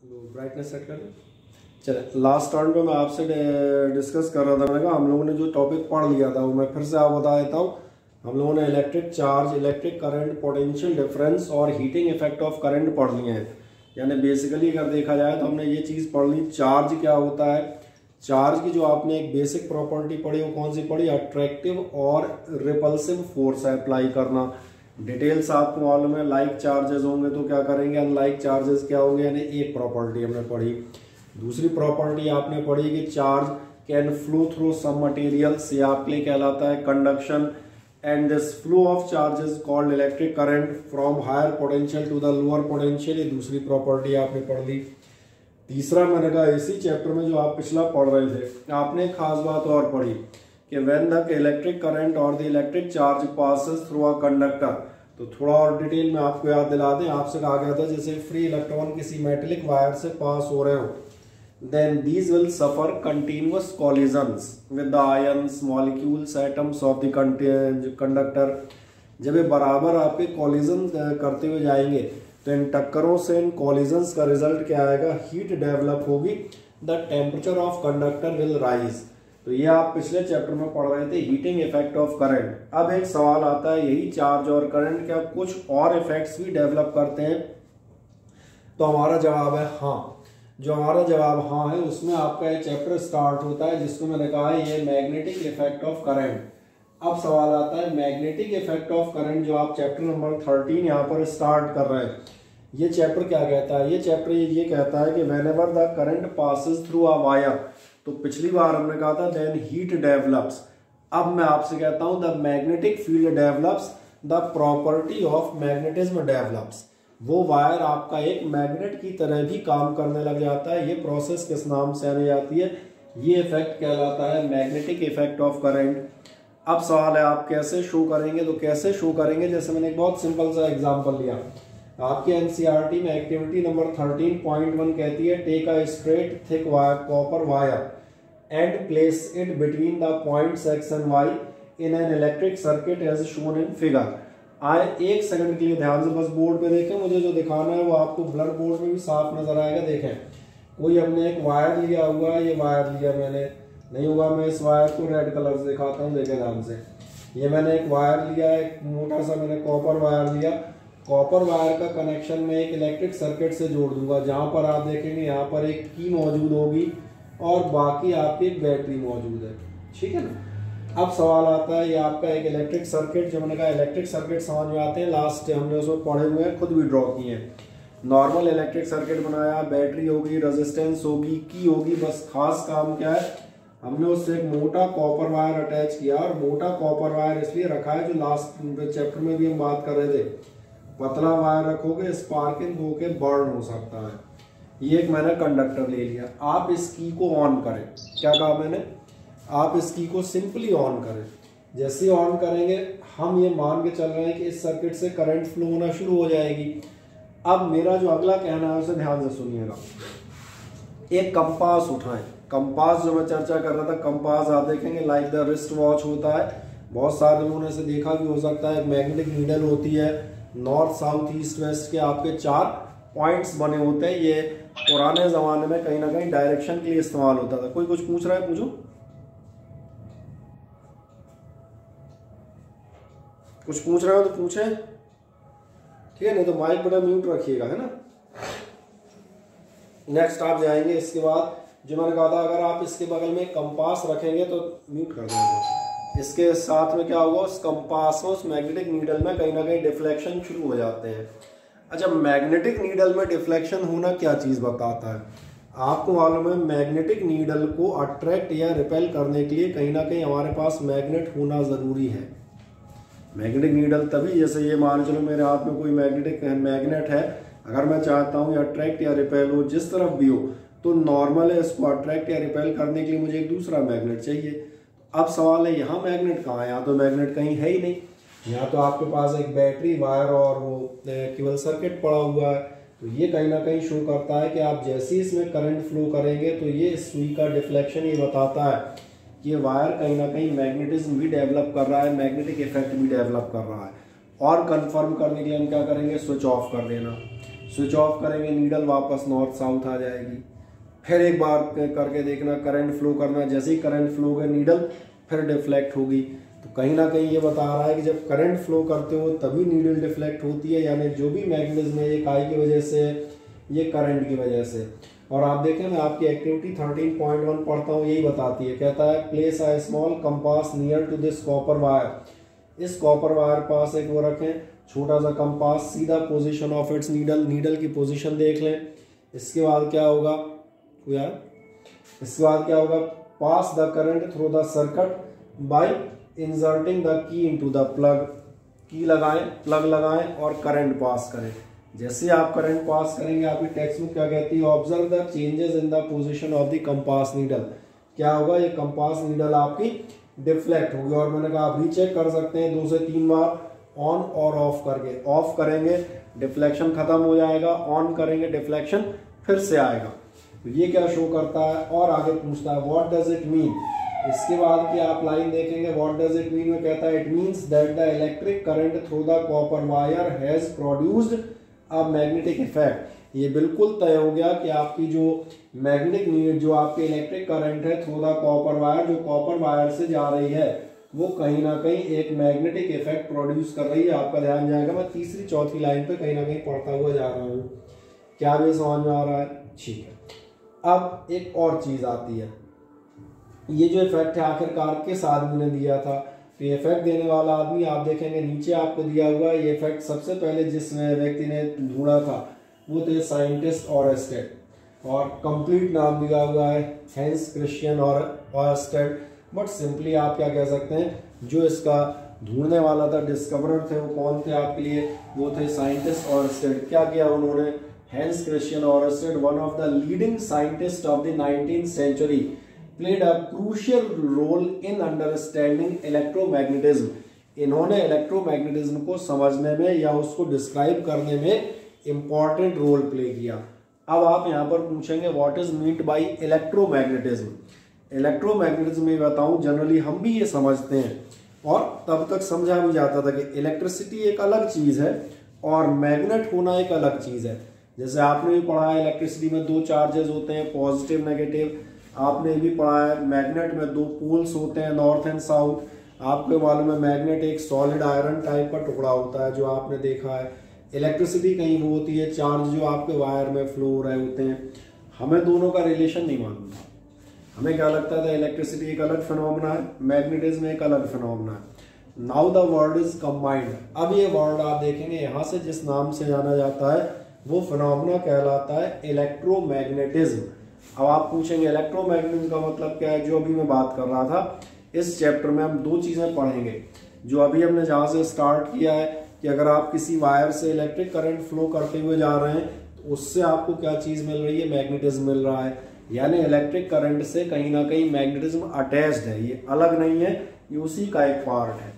Brightness set कर। चले, last time पे मैं आपसे डिस्कस कर रहा था, मैंने कहा हम लोगों ने जो टॉपिक पढ़ लिया था वो मैं फिर से आपको बता देता हूँ। हम लोगों ने electric charge, electric current, potential difference और हीटिंग इफेक्ट ऑफ करंट पढ़ लिए हैं। यानी बेसिकली अगर देखा जाए तो हमने ये चीज़ पढ़ ली, चार्ज क्या होता है। चार्ज की जो आपने एक बेसिक प्रॉपर्टी पढ़ी वो कौन सी पढ़ी, अट्रैक्टिव और रिपल्सिव फोर्स अप्लाई करना। डिटेल्स आपको मालूम है, लाइक चार्जेस होंगे तो क्या करेंगे, अनलाइक चार्जेस क्या होंगे। यानी एक प्रॉपर्टी हमने पढ़ी। दूसरी प्रॉपर्टी आपने पढ़ी कि charge can flow through some materials, ये आपके लिए कहलाता है conduction. And this flow of charges called electric current from higher potential to the lower potential, ये दूसरी प्रॉपर्टी आपने पढ़ ली। तीसरा मैंने कहा इसी चैप्टर में जो आप पिछला पढ़ रहे थे, आपने एक खास बात और पढ़ी कि व्हेन द इलेक्ट्रिक करंट और the electric charge passes through a conductor. तो थोड़ा और डिटेल में आपको याद दिला दें, आपसे कहा गया था जैसे फ्री इलेक्ट्रॉन किसी मेटेलिक वायर से पास हो रहे हो, then these will suffer continuous collisions with the ions, molecules, atoms of the conductor। जब ये बराबर आपके कॉलिजन करते हुए जाएंगे तो इन टक्करों से, इन कॉलिजन्स का रिजल्ट क्या आएगा, हीट डेवलप होगी, the temperature of conductor will rise. तो ये आप पिछले चैप्टर में पढ़ रहे थे, हीटिंग इफेक्ट ऑफ करंट। अब एक सवाल आता है, यही चार्ज और करंट क्या कुछ और इफेक्ट्स भी डेवलप करते हैं? तो हमारा जवाब है हाँ। जो हमारा जवाब हाँ है उसमें आपका ये चैप्टर स्टार्ट होता है जिसको मैंने कहा है ये मैग्नेटिक इफेक्ट ऑफ करंट। अब सवाल आता है मैग्नेटिक इफेक्ट ऑफ करंट, जो आप चैप्टर नंबर 13 यहाँ पर स्टार्ट कर रहे हैं, ये चैप्टर क्या कहता है? ये चैप्टर ये कहता है कि whenever the current passes through a wire, तो पिछली बार हमने कहा था देन हीट डेवलप्स। अब मैं आपसे कहता हूं the magnetic field develops, the property of magnetism develops. वो वायर आपका एक मैग्नेट की तरह भी काम करने लग जाता है। ये प्रोसेस किस नाम से आने जाती है? ये इफेक्ट कहलाता है मैग्नेटिक इफेक्ट ऑफ करंट। अब सवाल है आप कैसे शो करेंगे? तो कैसे शो करेंगे, जैसे मैंने एक बहुत सिंपल सा एग्जांपल लिया। आपके एनसीईआरटी में एक्टिविटी नंबर 13.1 कहती है take a straight thick wire, copper wire and place it between the points X and Y in an electric circuit as shown in figure. आए एक सेकंड के लिए ध्यान से बस बोर्ड पे देखें, मुझे जो दिखाना है वो आपको ब्लर बोर्ड में भी साफ नजर आएगा। देखें, कोई हमने एक वायर लिया हुआ है, ये वायर लिया मैंने, नहीं होगा मैं इस वायर को रेड कलर से दिखाता हूँ, देखें ध्यान से। ये मैंने एक वायर लिया है, एक मोटा सा मैंने कॉपर वायर लिया। कॉपर वायर का कनेक्शन में एक इलेक्ट्रिक सर्किट से जोड़ दूंगा, जहां पर आप देखेंगे यहाँ पर एक की मौजूद होगी और बाकी आपकी एक बैटरी मौजूद है, ठीक है ना। अब सवाल आता है ये आपका एक इलेक्ट्रिक सर्किट, जो मैंने कहा इलेक्ट्रिक सर्किट समझ में आते हैं, लास्ट हमने उसमें पढ़े हुए हैं, खुद भी ड्रॉ किए हैं। नॉर्मल इलेक्ट्रिक सर्किट बनाया, बैटरी होगी, रेजिस्टेंस होगी, की होगी, बस खास काम क्या है, हमने उससे एक मोटा कॉपर वायर अटैच किया। और मोटा कॉपर वायर इसलिए रखा है, जो लास्ट चैप्टर में भी हम बात कर रहे थे, पतला वायर रखोगे स्पार्किंग होके बर्न हो सकता है। ये एक मैंने कंडक्टर ले लिया, आप इस की को ऑन करें। क्या कहा मैंने? आप इस की को सिंपली ऑन करें। जैसे ही ऑन करेंगे हम ये मान के चल रहे हैं कि इस सर्किट से करंट फ्लो होना शुरू हो जाएगी। अब मेरा जो अगला कहना है उसे ध्यान से सुनिएगा। एक कंपास उठाएं। कंपास जो मैं चर्चा कर रहा था, कंपास आप देखेंगे लाइक द रिस्ट वॉच होता है, बहुत सारे लोगों ने इसे देखा भी हो सकता है। मैग्नेटिक नीडल होती है, नॉर्थ साउथ ईस्ट वेस्ट के आपके 4 पॉइंट्स बने होते हैं। ये पुराने जमाने में कहीं ना कहीं डायरेक्शन के लिए इस्तेमाल होता था। कोई कुछ पूछ रहा है? पूछो, कुछ पूछ रहे हो तो पूछे, ठीक है, नहीं तो माइक बड़ा म्यूट रखिएगा, है ना। नेक्स्ट आप जाएंगे, इसके बाद जो मैंने कहा था अगर आप इसके बगल में कंपास रखेंगे तो म्यूट कर देंगे। इसके साथ में क्या होगा, उस कंपास में, उस मैग्नेटिक नीडल में कहीं ना कहीं डिफ्लेक्शन शुरू हो जाते हैं। अच्छा, मैग्नेटिक नीडल में डिफ्लेक्शन होना क्या चीज बताता है? आपको मालूम है मैग्नेटिक नीडल को अट्रैक्ट या रिपेल करने के लिए कहीं ना कहीं हमारे पास मैग्नेट होना जरूरी है। मैग्नेटिक नीडल तभी, जैसे ये मान चलो मेरे हाथ में कोई मैग्नेट है, अगर मैं चाहता हूँ अट्रैक्ट या रिपेल हो जिस तरफ भी हो, तो नॉर्मल है, इसको अट्रैक्ट या रिपेल करने के लिए मुझे एक दूसरा मैग्नेट चाहिए। अब सवाल है यहाँ मैग्नेट कहाँ है? यहाँ तो मैग्नेट कहीं है ही नहीं। यहाँ तो आपके पास एक बैटरी वायर और वो केवल सर्किट पड़ा हुआ है। तो ये कहीं ना कहीं शो करता है कि आप जैसे ही इसमें करंट फ्लो करेंगे तो ये सुई का डिफ्लेक्शन ये बताता है ये वायर कहीं ना कहीं मैग्नेटिज्म भी डेवलप कर रहा है, मैग्नेटिक इफेक्ट भी डेवलप कर रहा है। और कंफर्म करने के लिए हम क्या करेंगे, स्विच ऑफ कर देना। स्विच ऑफ करेंगे, नीडल वापस नॉर्थ साउथ आ जाएगी। फिर एक बार करके देखना, करंट फ्लो करना, जैसे ही करंट फ्लो होगा नीडल फिर डिफ्लेक्ट होगी। तो कहीं ना कहीं ये बता रहा है कि जब करंट फ्लो करते हो तभी नीडल डिफ्लेक्ट होती है, यानी जो भी मैग्नेटिज्म है ये काय की वजह से, ये करंट की वजह से। और आप देखें मैं आपकी एक्टिविटी 13.1 पढ़ता हूँ, यही बताती है। कहता है place a small compass near to this copper wire. इस कॉपर वायर पास एक वो रखें छोटा सा कंपास, सीधा position of its needle, needle की पोजीशन देख लें। इसके बाद क्या होगा यार, इसके बाद क्या होगा, pass the current through the circuit by inserting the key into the plug. Key लगाएं, प्लग लगाएं और करंट पास करें। जैसे आप करंट पास करेंगे, आपकी टेक्स्ट बुक क्या कहती है, observe the changes in the position of the compass needle. क्या होगा, ये कंपास नीडल आपकी डिफ्लेक्ट होगी। और मैंने कहा आप रीचेक कर सकते हैं 2 से 3 बार ऑन और ऑफ करके। ऑफ करेंगे डिफ्लेक्शन खत्म हो जाएगा, ऑन करेंगे डिफ्लेक्शन फिर से आएगा। तो ये क्या शो करता है, और आगे पूछता है व्हाट डज इट मीन। इसके बाद की आप लाइन देखेंगे, व्हाट डज इट मीन में कहता है it means that the electric current through the copper wire has produced a magnetic effect. ये बिल्कुल तय हो गया कि आपकी जो मैग्नेटिक नीड, जो आपके इलेक्ट्रिक करंट है थ्रू द कॉपर वायर, जो कॉपर वायर से जा रही है, वो कहीं ना कहीं एक मैग्नेटिक इफेक्ट प्रोड्यूस कर रही है। आपका ध्यान जाएगा, मैं तीसरी चौथी लाइन पे कहीं ना कहीं पढ़ता हुआ जा रहा हूँ। क्या भी समझ में आ रहा है? ठीक है। अब एक और चीज आती है, ये जो इफेक्ट है आखिरकार किस आदमी ने दिया था। तो ये इफेक्ट देने वाला आदमी आप देखेंगे नीचे आपको दिया हुआ है। ये इफेक्ट सबसे पहले जिस व्यक्ति ने ढूंढा था वो थे साइंटिस्ट ऑरस्टेड, और कंप्लीट नाम दिया हुआ है हैंस क्रिश्चियन ऑरस्टेड। बट सिंपली आप क्या कह सकते हैं, जो इसका ढूंढने वाला था, डिस्कवरर थे, वो कौन थे आपके लिए, वो थे साइंटिस्ट ऑरस्टेड। क्या किया उन्होंने, Hans Christian Oersted, one of the leading scientist of the 19th century, played a crucial role in understanding electromagnetism। इन्होंने इलेक्ट्रोमैग्नेटिज्म को समझने में या उसको डिस्क्राइब करने में इंपॉर्टेंट रोल प्ले किया। अब आप यहाँ पर पूछेंगे what is meant by electromagnetism. Electromagnetism में बताऊं, जनरली हम भी ये समझते हैं और तब तक समझा भी जाता था कि इलेक्ट्रिसिटी एक अलग चीज है और मैग्नेट होना एक अलग चीज है। जैसे आपने भी पढ़ा है इलेक्ट्रिसिटी में 2 चार्जेस होते हैं, पॉजिटिव नेगेटिव। आपने भी पढ़ा है मैग्नेट में 2 पोल्स होते हैं, नॉर्थ एंड साउथ। आपको मालूम है मैग्नेट एक सॉलिड आयरन टाइप का टुकड़ा होता है जो आपने देखा है। इलेक्ट्रिसिटी कहीं वो होती है चार्ज जो आपके वायर में फ्लो हो रहे होते हैं। हमें दोनों का रिलेशन नहीं मालूम था, हमें क्या लगता था इलेक्ट्रिसिटी एक अलग फिनोमेना है, मैग्नेटिज्म एक अलग फिनोमेना है। Now the word is combined. अब ये वर्ड आप देखेंगे यहाँ से जिस नाम से जाना जाता है वो फिनोमेना कहलाता है इलेक्ट्रोमैग्नेटिज्म। अब आप पूछेंगे इलेक्ट्रोमैग्नेटिज्म का मतलब क्या है, जो अभी मैं बात कर रहा था। इस चैप्टर में हम 2 चीजें पढ़ेंगे। जो अभी हमने जहां से स्टार्ट किया है कि अगर आप किसी वायर से इलेक्ट्रिक करंट फ्लो करते हुए जा रहे हैं तो उससे आपको क्या चीज मिल रही है, मैग्नेटिज्म मिल रहा है। यानी इलेक्ट्रिक करंट से कहीं ना कहीं मैग्नेटिज्म अटैच्ड है, ये अलग नहीं है, ये उसी का एक पार्ट है।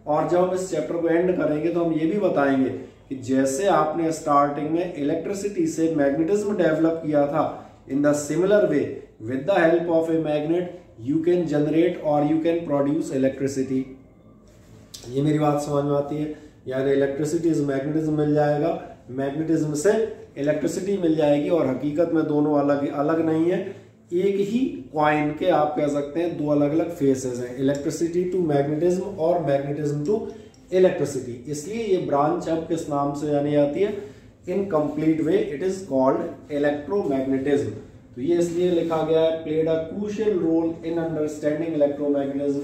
और जब हम इस चैप्टर को एंड करेंगे तो हम ये भी बताएंगे कि जैसे आपने स्टार्टिंग में इलेक्ट्रिसिटी से मैग्नेटिज्म डेवलप किया था, in the similar way with the help of a magnet you can generate or you can produce electricity। ये मेरी बात समझ में आती है? यानी इलेक्ट्रिसिटी से मैग्नेटिज्म मिल जाएगा, मैग्नेटिज्म से इलेक्ट्रिसिटी मिल जाएगी। और हकीकत में दोनों अलग अलग नहीं है, एक ही कॉइन के आप कह सकते हैं 2 अलग अलग फेसेस हैं, इलेक्ट्रिसिटी टू मैग्नेटिज्म और मैग्नेटिज्म टू इलेक्ट्रिसिटी। इसलिए ये ब्रांच अब किस नाम से जानी जाती है, in complete way it is called electromagnetism. तो ये इसलिए लिखा गया है played a crucial role in understanding electromagnetism.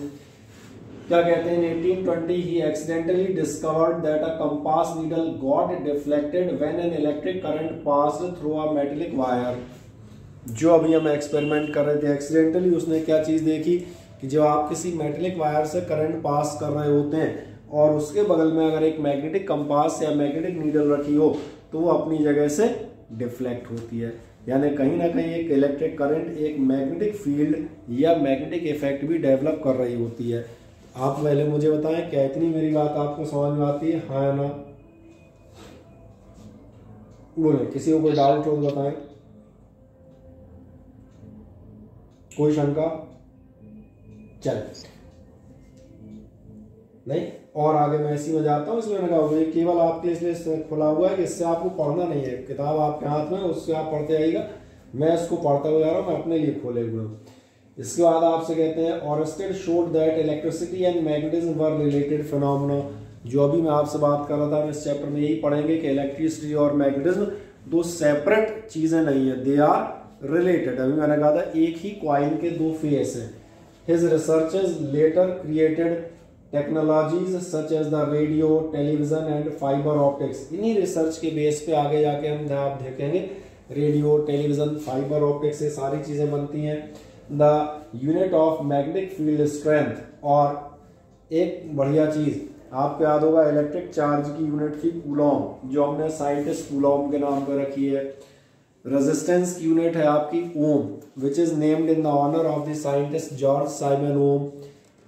क्या कहते हैं, in 1820 he accidentally discovered that a compass needle got deflected when an electric current passed through a metallic wire। जो अभी हम एक्सपेरिमेंट कर रहे थे, एक्सीडेंटली उसने क्या चीज देखी कि जब आप किसी मेटेलिक वायर से करंट पास कर रहे होते हैं और उसके बगल में अगर एक मैग्नेटिक कंपास या मैग्नेटिक नीडल रखी हो तो वो अपनी जगह से डिफ्लेक्ट होती है। यानी कहीं ना कहीं एक इलेक्ट्रिक करंट एक मैग्नेटिक फील्ड या मैग्नेटिक इफेक्ट भी डेवलप कर रही होती है। आप पहले मुझे बताएं क्या इतनी मेरी बात आपको समझ में आती है, हाँ या ना? बोले, किसी को कोई डाउट हो तो बताएं, कोई शंका? चल नहीं। और आगे मैं इसी में जाता हूँ, इसलिए मैंने कहा ये केवल आपके लिए खुला हुआ है कि इससे आपको पढ़ना नहीं है, किताब आपके हाथ में उससे आप पढ़ते आइएगा, मैं इसको पढ़ता हुआ जा रहा हूँ, मैं अपने लिए खोले हुए हूँ। इसके बाद आपसे कहते हैं ऑरस्टेड showed that electricity and magnetism were related phenomena. जो अभी मैं आपसे बात कर रहा था, हम इस चैप्टर में यही पढ़ेंगे कि इलेक्ट्रिसिटी और मैग्नेटिज्म दो सेपरेट चीजें नहीं है, दे आर रिलेटेड। अभी मैंने कहा था एक ही कॉइन के दो फेस हैं। His researches later created technologies such as the radio, television and fibre optics. इन्हीं रिसर्च के बेस पे आगे जाके हम आप देखेंगे रेडियो, टेलीविजन, फाइबर ऑप्टिक्स से सारी चीजें बनती हैं। The unit of magnetic field strength, और एक बढ़िया चीज आपको याद होगा इलेक्ट्रिक चार्ज की यूनिट थी कूलॉम, जो हमने साइंटिस्ट कूलॉम के नाम पर रखी है। रेजिस्टेंस की यूनिट है आपकी ohm, which is named in the honour of the scientist George Simon Ohm.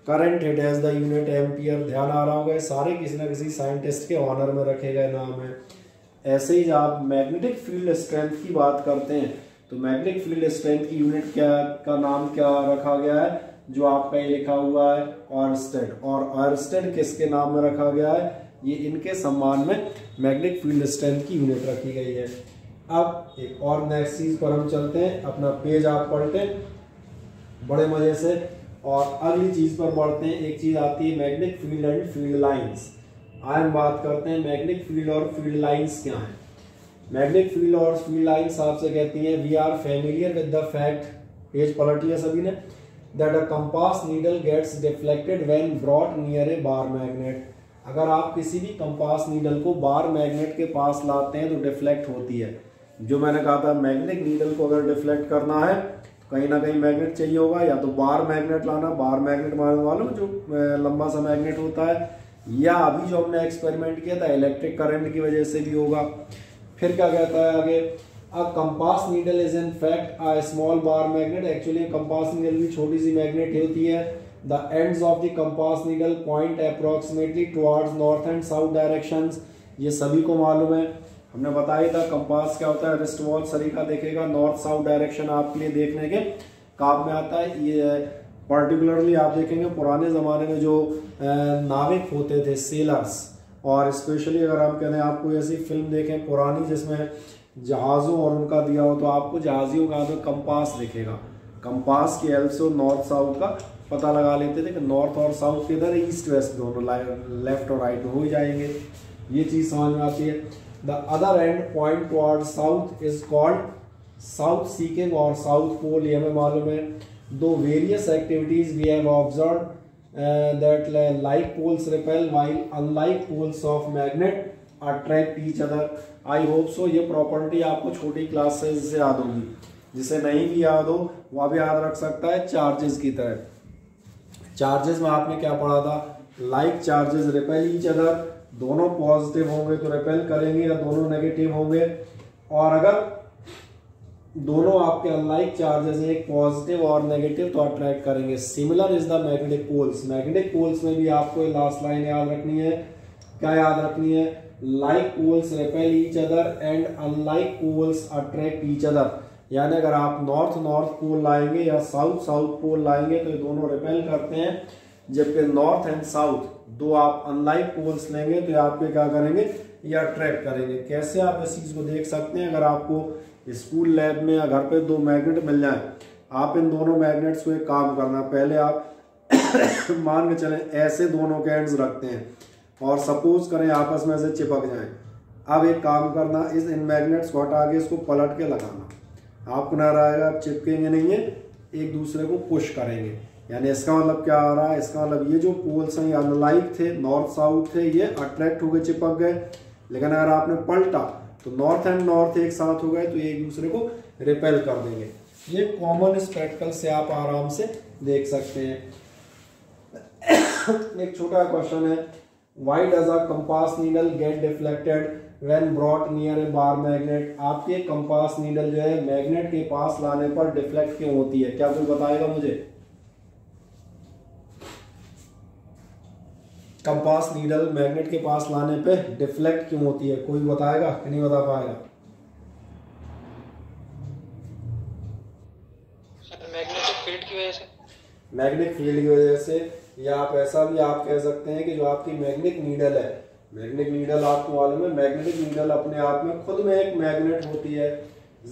Current hit as the unit ampere, ध्यान आ रहा होगा, सारे किसी ना किसी साइंटिस्ट के ऑनर में रखे गए नाम है। ऐसे ही जब आप मैग्नेटिक फील्ड स्ट्रेंथ की बात करते हैं तो मैग्नेटिक फील्ड स्ट्रेंथ की यूनिट क्या का नाम क्या रखा गया है, जो आपका ये लिखा हुआ है ऑर्स्टेड। और ऑर्स्टेड किसके नाम में रखा गया है, ये इनके सम्मान में मैग्नेटिक फील्ड स्ट्रेंथ की यूनिट रखी गई है। अब एक और नेक्स्ट चीज पर हम चलते हैं, अपना पेज आप पढ़ते बड़े मजे से और अगली चीज पर बढ़ते हैं। एक चीज आती है magnetic field and field lines. आज हम बात करते हैं मैग्नेटिक फील्ड और फील्ड लाइंस क्या है। मैग्नेटिक फील्ड और फील्ड लाइंस आपसे कहती हैं we are familiar with the fact, page पलटिए सभी ने, that a compass needle gets deflected when brought near a bar magnet. अगर आप किसी भी कंपास नीडल को बार मैग्नेट के पास लाते हैं तो डिफ्लेक्ट होती है। जो मैंने कहा था मैग्नेटिक नीडल को अगर डिफ्लेक्ट करना है तो कहीं ना कहीं मैग्नेट चाहिए होगा, या तो बार मैग्नेट लाना, बार मैग्नेट मालूम जो लंबा सा मैग्नेट होता है, या अभी जो हमने एक्सपेरिमेंट किया था इलेक्ट्रिक करंट की वजह से भी होगा। फिर क्या कहता है आगे, अ compass needle is in fact a small bar magnet. Actually compass needle भी छोटी सी मैग्नेट होती है। The ends of the compass needle point approximately towards north and south directions. ये सभी को मालूम है, हमने बताया था कंपास क्या होता है, रिस्ट वॉच सरीखा देखेगा, नॉर्थ साउथ डायरेक्शन आपके लिए देखने के काम में आता है। ये पर्टिकुलरली आप देखेंगे पुराने ज़माने में जो नाविक होते थे, सेलर्स, और स्पेशली अगर हम कहते हैं आपको ऐसी फिल्म देखें पुरानी जिसमें जहाज़ों और उनका दिया हो, तो आपको जहाजियों का तो कंपास दिखेगा। कंपास की हेल्प से नॉर्थ साउथ का पता लगा लेते थे कि नॉर्थ और साउथ किधर, ईस्ट वेस्ट दोनों, लेफ्ट और राइट हो ही जाएंगे। ये चीज़ समझ में आती है। The other end point toward south is called south seeking और साउथ पोल, ये हमें मालूम है। दो various activities we have observed that like poles repel while unlike poles of magnet attract each other. I hope so ये property आपको छोटी class से याद होगी, जिसे नहीं भी याद हो वह भी याद रख सकता है चार्जेस की तरह। चार्जेस में आपने क्या पढ़ा था, like charges repel each other, दोनों पॉजिटिव होंगे तो रिपेल करेंगे या दोनों नेगेटिव होंगे, और अगर दोनों आपके अनलाइक चार्जेस एक पॉजिटिव और नेगेटिव तो अट्रैक्ट करेंगे। Similar is the magnetic poles. Magnetic poles में भी आपको लास्ट लाइन याद रखनी है, क्या याद रखनी है, like poles repel each other and unlike poles attract each other. यानी अगर आप नॉर्थ नॉर्थ पोल लाएंगे या साउथ साउथ पोल लाएंगे तो ये दोनों रिपेल करते हैं, जबकि नॉर्थ एंड साउथ दो आप अनलाइक पोल्स लेंगे तो आपके क्या करेंगे, ये अट्रैक्ट करेंगे। कैसे आप इस चीज को देख सकते हैं, अगर आपको स्कूल लैब में या घर पे दो मैग्नेट मिल जाए, आप इन दोनों मैग्नेट्स को एक काम करना, पहले आप मान के चलें ऐसे दोनों के एंड्स रखते हैं और सपोज करें आपस में से चिपक जाएं। अब एक काम करना, इस इन मैग्नेट्स को हटा के इसको पलट के लगाना, आपको ना रहेगा, आप चिपकेंगे नहीं है, एक दूसरे को पुश करेंगे। यानी इसका मतलब क्या आ रहा है, इसका मतलब ये जो पोल्स हैं ये अनलाइक थे, नॉर्थ साउथ थे, ये अट्रैक्ट होकर चिपक गए। लेकिन अगर आपने पलटा तो नॉर्थ एंड नॉर्थ एक साथ हो गए तो एक दूसरे को रिपेल कर देंगे। ये कॉमन स्पेक्टिकल से आप आराम से देख सकते हैं। एक छोटा क्वेश्चन है, why does a compass needle get deflected when brought near a bar magnet. आपके कंपास नीडल जो है मैग्नेट के पास लाने पर डिफ्लेक्ट क्यों होती है, क्या कोई बताएगा मुझे? कंपास नीडल मैग्नेट के पास लाने पे डिफ्लेक्ट क्यों होती है, कोई बताएगा कि नहीं बता पाएगा? मैग्नेटिक फील्ड की वजह से। मैग्नेटिक फील्ड की वजह से, या आप ऐसा भी आप कह सकते हैं कि जो आपकी मैग्नेटिक नीडल है, मैग्नेटिक नीडल आपको मालूम है, मैग्नेटिक नीडल अपने आप में खुद में एक मैग्नेट होती है।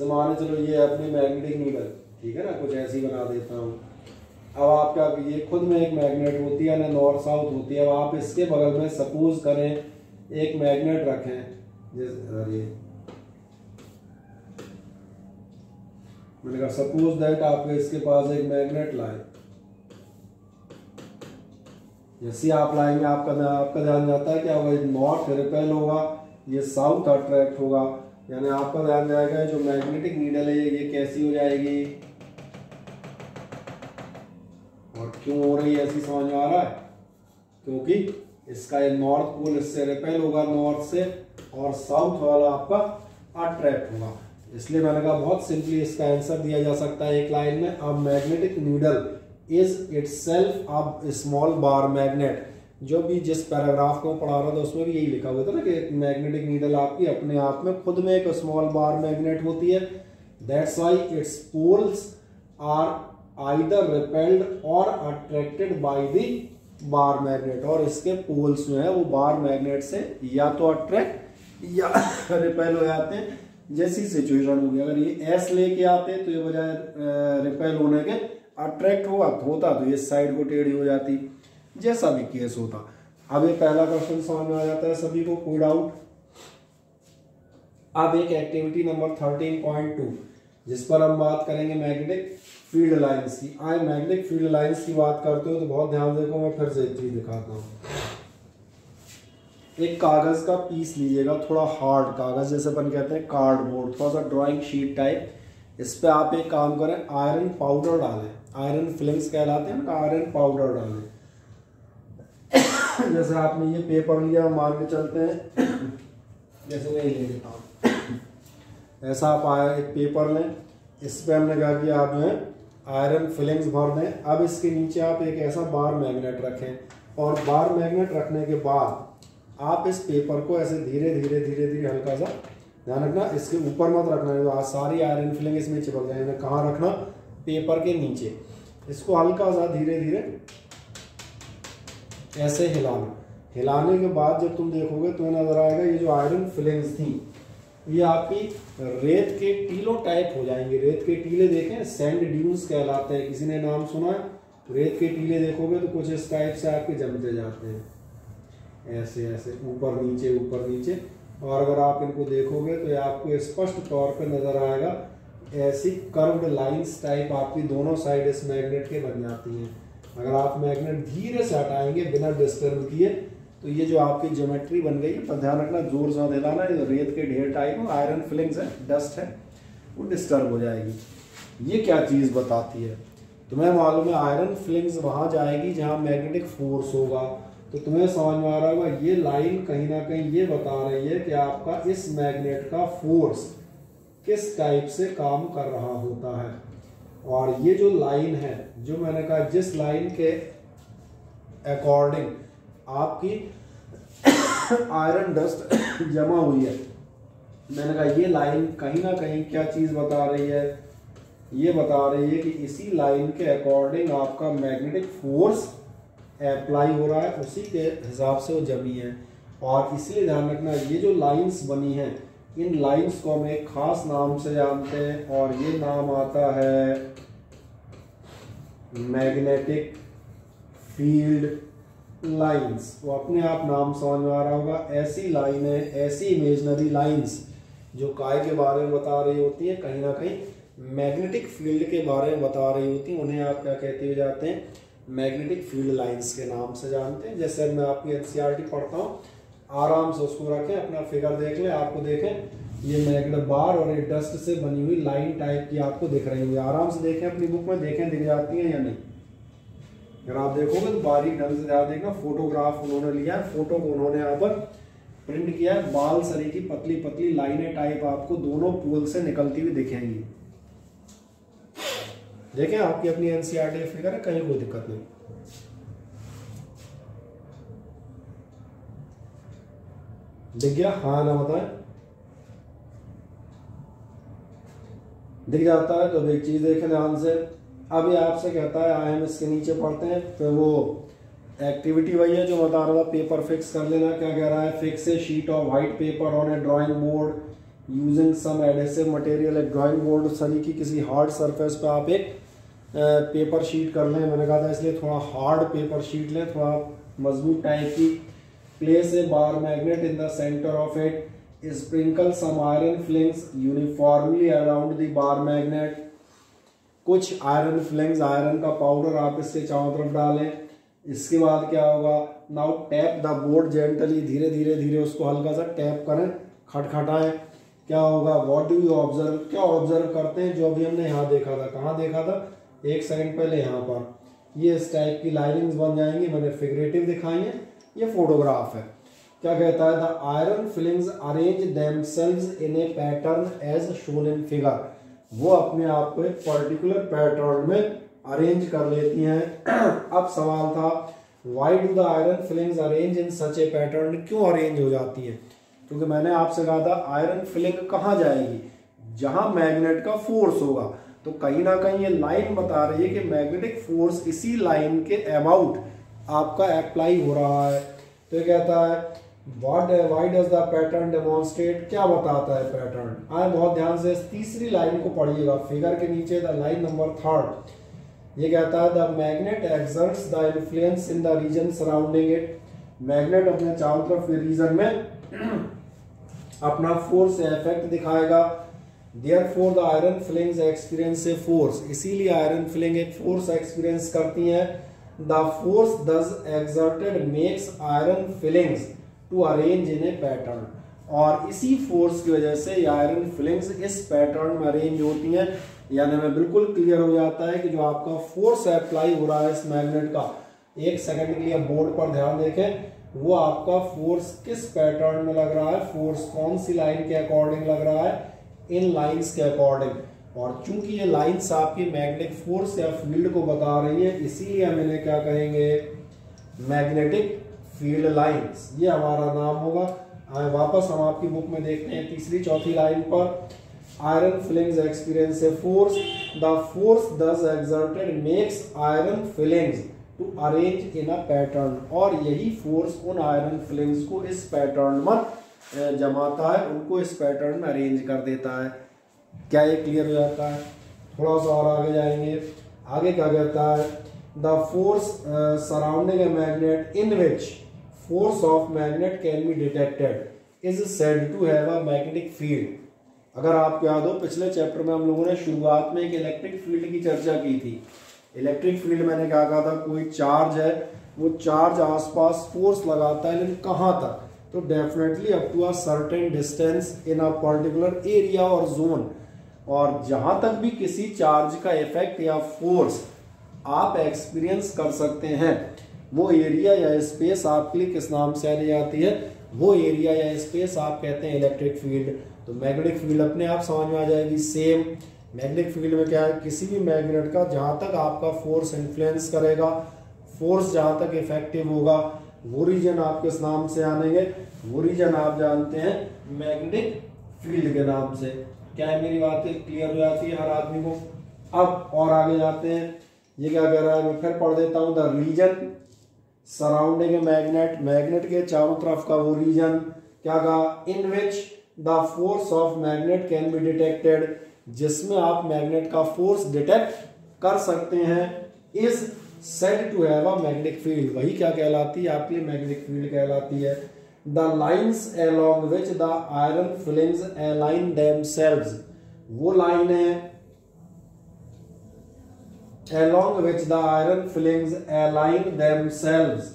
मान चलो ये अपनी मैग्नेटिक नीडल, ठीक है ना, कुछ ऐसी बना देता हूँ। अब आपका ये खुद में एक मैग्नेट होती है ना, नॉर्थ साउथ होती है। अब आप इसके बगल में सपोज करें एक मैग्नेट रखें, जैसे मैंने कहा सपोज दैट आप इसके पास एक मैग्नेट लाए, जैसे आप लाएंगे आपका ध्यान जाता है क्या होगा, नॉर्थ रिपेल होगा, ये साउथ अट्रैक्ट होगा। यानी आपका ध्यान जाएगा जो मैग्नेटिक नीडल है ये कैसी हो जाएगी और क्यों हो रही है, ऐसी समझ में आ रहा है, क्योंकि इसका ये नॉर्थ पोल इससे रिपेल होगा नॉर्थ से, और साउथ वाला आपका अट्रैक्ट होगा। इसलिए मैंने कहा बहुत सिंपली इसका आंसर दिया जा सकता है एक लाइन में, a magnetic needle is itself a small bar magnet. जो भी जिस पैराग्राफ को पढ़ा रहा था उसमें भी यही लिखा हुआ था ना कि मैग्नेटिक नीडल आपकी अपने आप में खुद में एक स्मॉल बार मैग्नेट होती है। That's why its poles are either repelled और attracted by the bar magnet, और इसके पोल्स जो है वो बार मैग्नेट से या तो अट्रैक्ट या रिपेल हो जाते हैं, जैसी सिचुएशन होगी। अगर ये एस लेके आते तो ये बजाय रिपेल होने के अट्रैक्ट होता तो ये साइड को टेढ़ी हो जाती, जैसा भी केस होता। अब ये पहला क्वेश्चन समझ में आ जाता है सभी को, कोई डाउट? अब एक एक्टिविटी नंबर 13.2 जिस पर हम बात करेंगे मैग्नेटिक फील्ड लाइंस की। आए मैग्नेटिक फील्ड लाइंस की बात करते हो तो बहुत ध्यान देखो, मैं फिर से एक चीज दिखाता हूँ। एक कागज का पीस लीजिएगा, थोड़ा हार्ड कागज, जैसे अपन कहते हैं कार्डबोर्ड, थोड़ा सा ड्राइंग शीट टाइप। इस पे आप एक काम करें, आयरन पाउडर डालें, आयरन फिलिंग्स कहलाते हैं ना, आयरन पाउडर डालें। जैसे आपने ये पेपर लिया, मान के चलते हैं जैसे मैं ये ले लेता हूँ, ऐसा आप एक पेपर लें, इस पे हमने क्या किया, आप जो है आयरन फिलिंग्स भर दें। अब इसके नीचे आप एक ऐसा बार मैग्नेट रखें, और बार मैग्नेट रखने के बाद आप इस पेपर को ऐसे धीरे धीरे धीरे धीरे हल्का सा, ध्यान रखना इसके ऊपर मत रखना है, तो सारी आयरन फिलिंग इसमें चिपक जाए। कहाँ रखना, पेपर के नीचे। इसको हल्का सा धीरे धीरे ऐसे हिलाना। हिलाने के बाद जब तुम देखोगे तो नजर आएगा ये जो आयरन फिलिंग्स थी ये आपकी रेत के टीलों टाइप हो जाएंगे। रेत के टीले देखें, सैंड ड्यून्स कहलाते हैं, किसी ने नाम सुना है? रेत के टीले देखोगे तो कुछ इस टाइप से आपके जमते जाते हैं, ऐसे ऐसे ऊपर नीचे ऊपर नीचे। और अगर आप इनको देखोगे तो ये आपको स्पष्ट तौर पे नजर आएगा, ऐसी कर्व्ड लाइंस टाइप आपकी दोनों साइड इस मैग्नेट के बन जाती हैं। अगर आप मैग्नेट धीरे से हटाएंगे बिना डिस्टर्ब किए तो ये जो आपकी ज्योमेट्री बन गई है, पर ध्यान रखना जोर से हिलाना, ये रेत के ढेर टाइप आयरन फिलिंग्स है, डस्ट है, वो डिस्टर्ब हो जाएगी। ये क्या चीज बताती है? तुम्हें मालूम है आयरन फिलिंग्स वहां जाएगी जहां मैग्नेटिक फोर्स होगा। तो तुम्हें समझ में आ रहा होगा ये लाइन कहीं ना कहीं ये बता रही है कि आपका इस मैग्नेट का फोर्स किस टाइप से काम कर रहा होता है। और ये जो लाइन है, जो मैंने कहा जिस लाइन के अकॉर्डिंग आपकी आयरन डस्ट जमा हुई है, मैंने कहा ये लाइन कहीं ना कहीं क्या चीज बता रही है, ये बता रही है कि इसी लाइन के अकॉर्डिंग आपका मैग्नेटिक फोर्स अप्लाई हो रहा है, उसी के हिसाब से वो जमी है। और इसलिए ध्यान रखना ये जो लाइंस बनी हैं, इन लाइंस को हम एक खास नाम से जानते हैं, और ये नाम आता है मैग्नेटिक फील्ड लाइंस। वो अपने आप नाम समझ में आ रहा होगा। ऐसी लाइनें, ऐसी इमेजनरी लाइंस जो काय के बारे में बता रही होती है, कहीं ना कहीं मैग्नेटिक फील्ड के बारे में बता रही होती हैं, उन्हें आप क्या कहते हुए जाते हैं, मैग्नेटिक फील्ड लाइंस के नाम से जानते हैं। जैसे मैं आपकी एनसीईआरटी पढ़ता हूँ, आराम से उसको रखें, अपना फिगर देख लें, आपको देखें ये मैग्नेट बार और ये डस्ट से बनी हुई लाइन टाइप की आपको दिख रही होगी। आराम से देखें, अपनी बुक में देखें दिख जाती है या नहीं। अगर आप देखोगे तो बारीक ढंग से ध्यान देखना, फोटोग्राफ उन्होंने लिया है, फोटो को उन्होंने यहाँ पर प्रिंट किया है। बाल सरी की पतली पतली लाइनें टाइप आपको दोनों पोल से निकलती हुई दिखेंगी। देखें आपकी अपनी एनसीईआरटी फिगर है, कहीं कोई दिक्कत नहीं। दिख गया? हाँ ना बताएं। दिख जाता है तो एक चीज देखें ध्यान से। अब ये आपसे कहता है, आए हम इसके नीचे पढ़ते हैं, फिर वो एक्टिविटी वही है जो बता रहा था, पेपर फिक्स कर लेना। क्या कह रहा है, fix a sheet of white paper on a drawing board using some adhesive material. एक ड्राइंग बोर्ड सनी की किसी हार्ड सरफेस पे आप एक पेपर शीट कर लें, मैंने कहा था इसलिए थोड़ा हार्ड पेपर शीट लें, थोड़ा मजबूत टाइप की। Place a bar magnet in the centre of it, sprinkle some iron filings uniformly around the bar magnet. कुछ आयरन फ्लिंग्स, आयरन का पाउडर आप इसके चारों तरफ डालें। इसके बाद क्या होगा, now tap the board gently, धीरे धीरे धीरे उसको हल्का सा टैप करें, खटखटाएं। क्या होगा, व्हाट डू यू ऑब्जर्व, क्या ऑब्जर्व करते हैं, जो अभी हमने यहाँ देखा था। कहाँ देखा था, एक सेकंड पहले यहाँ पर। ये इस टाइप की लाइनिंग्स बन जाएंगी, मैंने फिगरेटिव दिखाई है, ये फोटोग्राफ है। क्या कहता है, the iron filings arrange themselves in a pattern as shown in figure. वो अपने आप को एक पर्टिकुलर पैटर्न में अरेंज कर लेती हैं। अब सवाल था, why do the iron filings arrange in such A pattern, क्यों अरेंज हो जाती है। क्योंकि मैंने आपसे कहा था आयरन फिलिंग कहाँ जाएगी, जहां मैग्नेट का फोर्स होगा। तो कहीं ना कहीं ये लाइन बता रही है कि मैग्नेटिक फोर्स इसी लाइन के अबाउट आपका अप्लाई हो रहा है। तो ये कहता है why does the pattern demonstrate, क्या बताता है पैटर्न। आए बहुत ध्यान से इस तीसरी लाइन को पढ़िएगा, फिगर के नीचे द लाइन नंबर 3। ये कहता है the magnet exerts the influence in the region surrounding it. Magnet अपने चारों तरफ के रीजन में अपना फोर्स इफेक्ट दिखाएगा। Therefore the iron filings experience a force, इसीलिए आयरन फिलिंग एक फोर्स एक्सपीरियंस करती हैं। The force thus exerted makes iron fillings to arrange in a pattern, और इसी फोर्स की वजह से ये आयरन फिलिंग्स इस पैटर्न में अरेंज होती हैं। यानी हमें बिल्कुल क्लियर हो जाता है कि जो आपका फोर्स अप्लाई हो रहा है इस मैग्नेट का, एक सेकंड के लिए बोर्ड पर ध्यान देखें, वो आपका फोर्स किस पैटर्न में लग रहा है, फोर्स कौन सी लाइन के अकॉर्डिंग लग रहा है, इन लाइंस के अकॉर्डिंग। और चूंकि ये लाइंस आपकी मैग्नेटिक फोर्स या फील्ड को बता रही है, इसीलिए हम इन्हें क्या कहेंगे, मैग्नेटिक फील्ड लाइंस, ये हमारा नाम होगा। वापस हम आपकी बुक में देखते हैं तीसरी चौथी लाइन पर, iron filings experience a force, the force thus exerted makes iron filings to arrange in a pattern. और यही फोर्स उन आयरन फिलिंग्स को इस पैटर्न में जमाता है, उनको इस पैटर्न में अरेंज कर देता है। क्या ये क्लियर हो जाता है। थोड़ा सा और आगे जाएंगे, आगे क्या कहता है, the force surrounding a magnet in which force of magnet can be detected is said to have a magnetic field. अगर आपको याद हो, पिछले चैप्टर में हम लोगों ने शुरुआत में एक इलेक्ट्रिक फील्ड की चर्चा की थी। इलेक्ट्रिक फील्ड मैंने क्या कहा था, कोई चार्ज है, वो चार्ज आसपास फोर्स लगाता है, लेकिन कहाँ तक, तो definitely up to a certain distance in a particular area और जोन। और जहां तक भी किसी चार्ज का इफेक्ट या फोर्स आप एक्सपीरियंस कर सकते हैं, वो एरिया या स्पेस आपके लिए किस नाम से जानी जाती है, वो एरिया या स्पेस आप कहते हैं इलेक्ट्रिक फील्ड। तो मैग्नेटिक फील्ड अपने आप समझ में आ जाएगी। सेम मैग्नेटिक फील्ड में क्या है, किसी भी मैग्नेट का जहां तक आपका फोर्स इन्फ्लुएंस करेगा, फोर्स जहां तक इफेक्टिव होगा, वो रीजन आप किस नाम से जानेंगे, वो रीजन आप जानते हैं मैग्नेटिक फील्ड के नाम से। क्या है, मेरी बात क्लियर हो जाती है हर आदमी को। अब और आगे जाते हैं, ये क्या कह रहा है, मैं फिर पढ़ देता हूं, the region surrounding a magnet, magnet के चारों तरफ का वो रीजन, क्या कहा, in which the force of magnet can be detected, जिसमें आप मैग्नेट का फोर्स डिटेक्ट कर सकते हैं, is said to have a magnetic field. वही क्या कहलाती है, आपकी मैग्नेटिक फील्ड कहलाती है। The lines along which the iron filings align themselves, वो लाइन है along which the iron filings align themselves।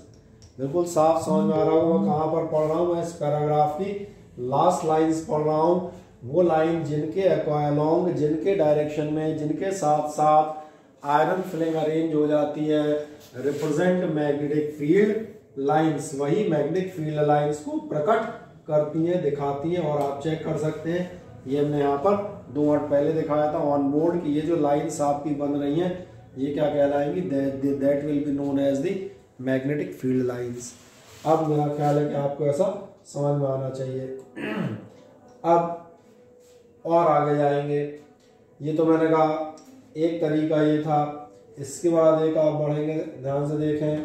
बिल्कुल साफ समझ में आ रहा होगा कहां पर पढ़ रहा हूं मैं, इस पैराग्राफ की लास्ट लाइंस पढ़ रहा हूं। वो लाइन जिनके along, जिनके डायरेक्शन में, जिनके साथ साथ आयरन फिलिंग अरेंज हो जाती है, रिप्रेजेंट मैग्नेटिक फील्ड लाइंस, वही मैग्नेटिक फील्ड लाइंस को प्रकट करती हैं, दिखाती हैं। और आप चेक कर सकते हैं, ये हमने यहाँ पर 2 मिनट पहले दिखाया था ऑन बोर्ड की, ये जो लाइंस आपकी बन रही हैं, ये क्या कहलाएंगी, that will be known as the magnetic field lines. अब मेरा ख्याल है कि आपको ऐसा समझ में आना चाहिए। अब और आगे जाएंगे, ये तो मैंने कहा एक तरीका ये था, इसके बाद एक आप बढ़ेंगे, ध्यान से देखें,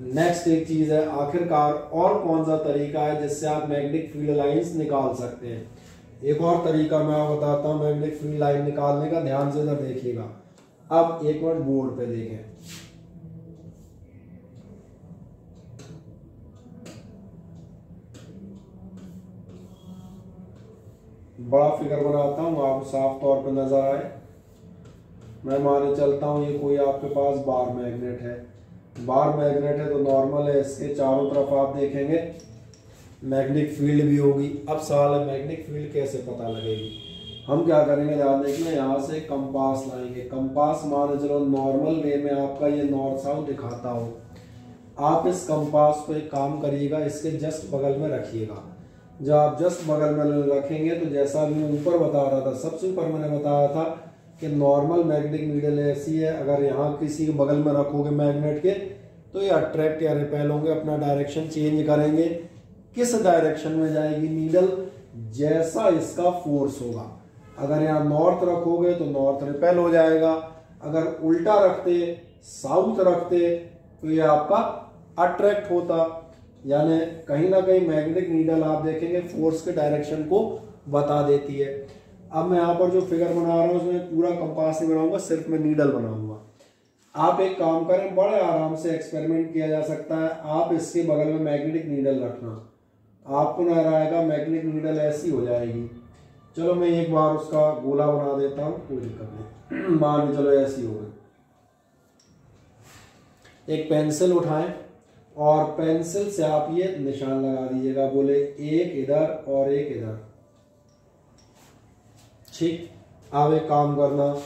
नेक्स्ट एक चीज है आखिरकार और कौन सा तरीका है जिससे आप मैग्नेटिक फील्ड लाइंस निकाल सकते हैं। एक और तरीका मैं आपको बताता हूँ मैग्नेटिक फील्ड लाइन निकालने का, ध्यान से इधर देखिएगा। अब एक मिनट बोर्ड पे देखें, बड़ा फिगर बनाता हूँ आपको साफ तौर पे नजर आए। मैं माने चलता हूँ ये कोई आपके पास बार मैग्नेट है, बार मैग्नेट है तो नॉर्मल है, इसके चारों तरफ आप देखेंगे मैग्नेटिक फील्ड भी होगी। अब सवाल है मैग्नेटिक फील्ड कैसे पता लगेगी। हम क्या करेंगे, ध्यान देखिए, यहाँ से कंपास लाएंगे। कंपास मान चलो नॉर्मल वे में आपका ये नॉर्थ साउथ दिखाता हो, आप इस कंपास को एक काम करिएगा, इसके जस्ट बगल में रखिएगा। जब आप जस्ट बगल में रखेंगे तो जैसा भी ऊपर बता रहा था, सबसे ऊपर मैंने बताया था कि नॉर्मल मैग्नेटिक नीडल ऐसी है, अगर यहाँ किसी के बगल में रखोगे मैग्नेट के तो ये अट्रैक्ट या रिपेल होंगे, अपना डायरेक्शन चेंज करेंगे। किस डायरेक्शन में जाएगी नीडल, जैसा इसका फोर्स होगा। अगर यहाँ नॉर्थ रखोगे तो नॉर्थ रिपेल हो जाएगा, अगर उल्टा रखते साउथ रखते तो ये आपका अट्रैक्ट होता। यानी कहीं ना कहीं मैग्नेटिक नीडल आप देखेंगे फोर्स के डायरेक्शन को बता देती है। अब मैं यहाँ पर जो फिगर बना रहा हूँ उसमें पूरा कंपास नहीं बनाऊंगा, सिर्फ मैं नीडल बनाऊंगा। आप एक काम करें, बड़े आराम से एक्सपेरिमेंट किया जा सकता है। आप इसके बगल में मैग्नेटिक नीडल रखना, आपको नजर आएगा मैग्नेटिक नीडल ऐसी हो जाएगी। चलो मैं एक बार उसका गोला बना देता हूँ, कोई दिक्कत नहीं। मान के चलो ऐसी हो गई। एक पेंसिल उठाएं और पेंसिल से आप ये निशान लगा दीजिएगा, बोले एक इधर और एक इधर। ठीक, आप एक काम करना,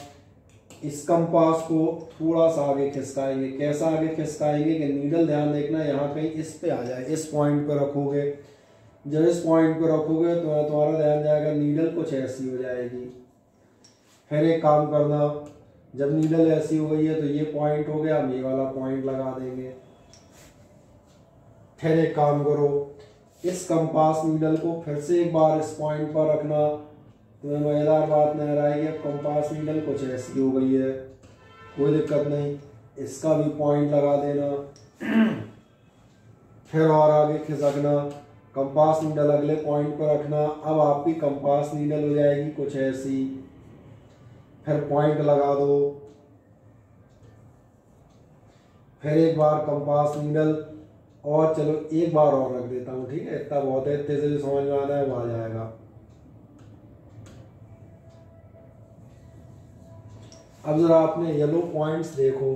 इस कंपास को थोड़ा सा आगे खिसकाएंगे। कैसा आगे खिसकाएंगे कि नीडल, ध्यान देखना, यहाँ कहीं इस पे आ जाए, इस पॉइंट पे रखोगे। जब इस पॉइंट पे रखोगे तो तुम्हारा ध्यान जाएगा नीडल कुछ ऐसी हो जाएगी। फिर एक काम करना, जब नीडल ऐसी हो गई है तो ये पॉइंट हो गया, हम ये वाला पॉइंट लगा देंगे। फिर एक काम करो, इस कंपास नीडल को फिर से एक बार इस पॉइंट पर रखना, तुम्हें मजेदार बात नजर आएगी। अब कंपास नीडल कुछ ऐसी हो गई है, कोई दिक्कत नहीं, इसका भी पॉइंट लगा देना। फिर और आगे खिसकना, कंपास नीडल अगले पॉइंट पर रखना। अब आपकी कंपास नीडल हो जाएगी कुछ ऐसी, फिर पॉइंट लगा दो। फिर एक बार कंपास नीडल, और चलो एक बार और रख देता हूँ, ठीक है, इतना बहुत है, इतने से जो समझ में आना है वो आ जाएगा। अब जरा आपने येलो पॉइंट्स देखो,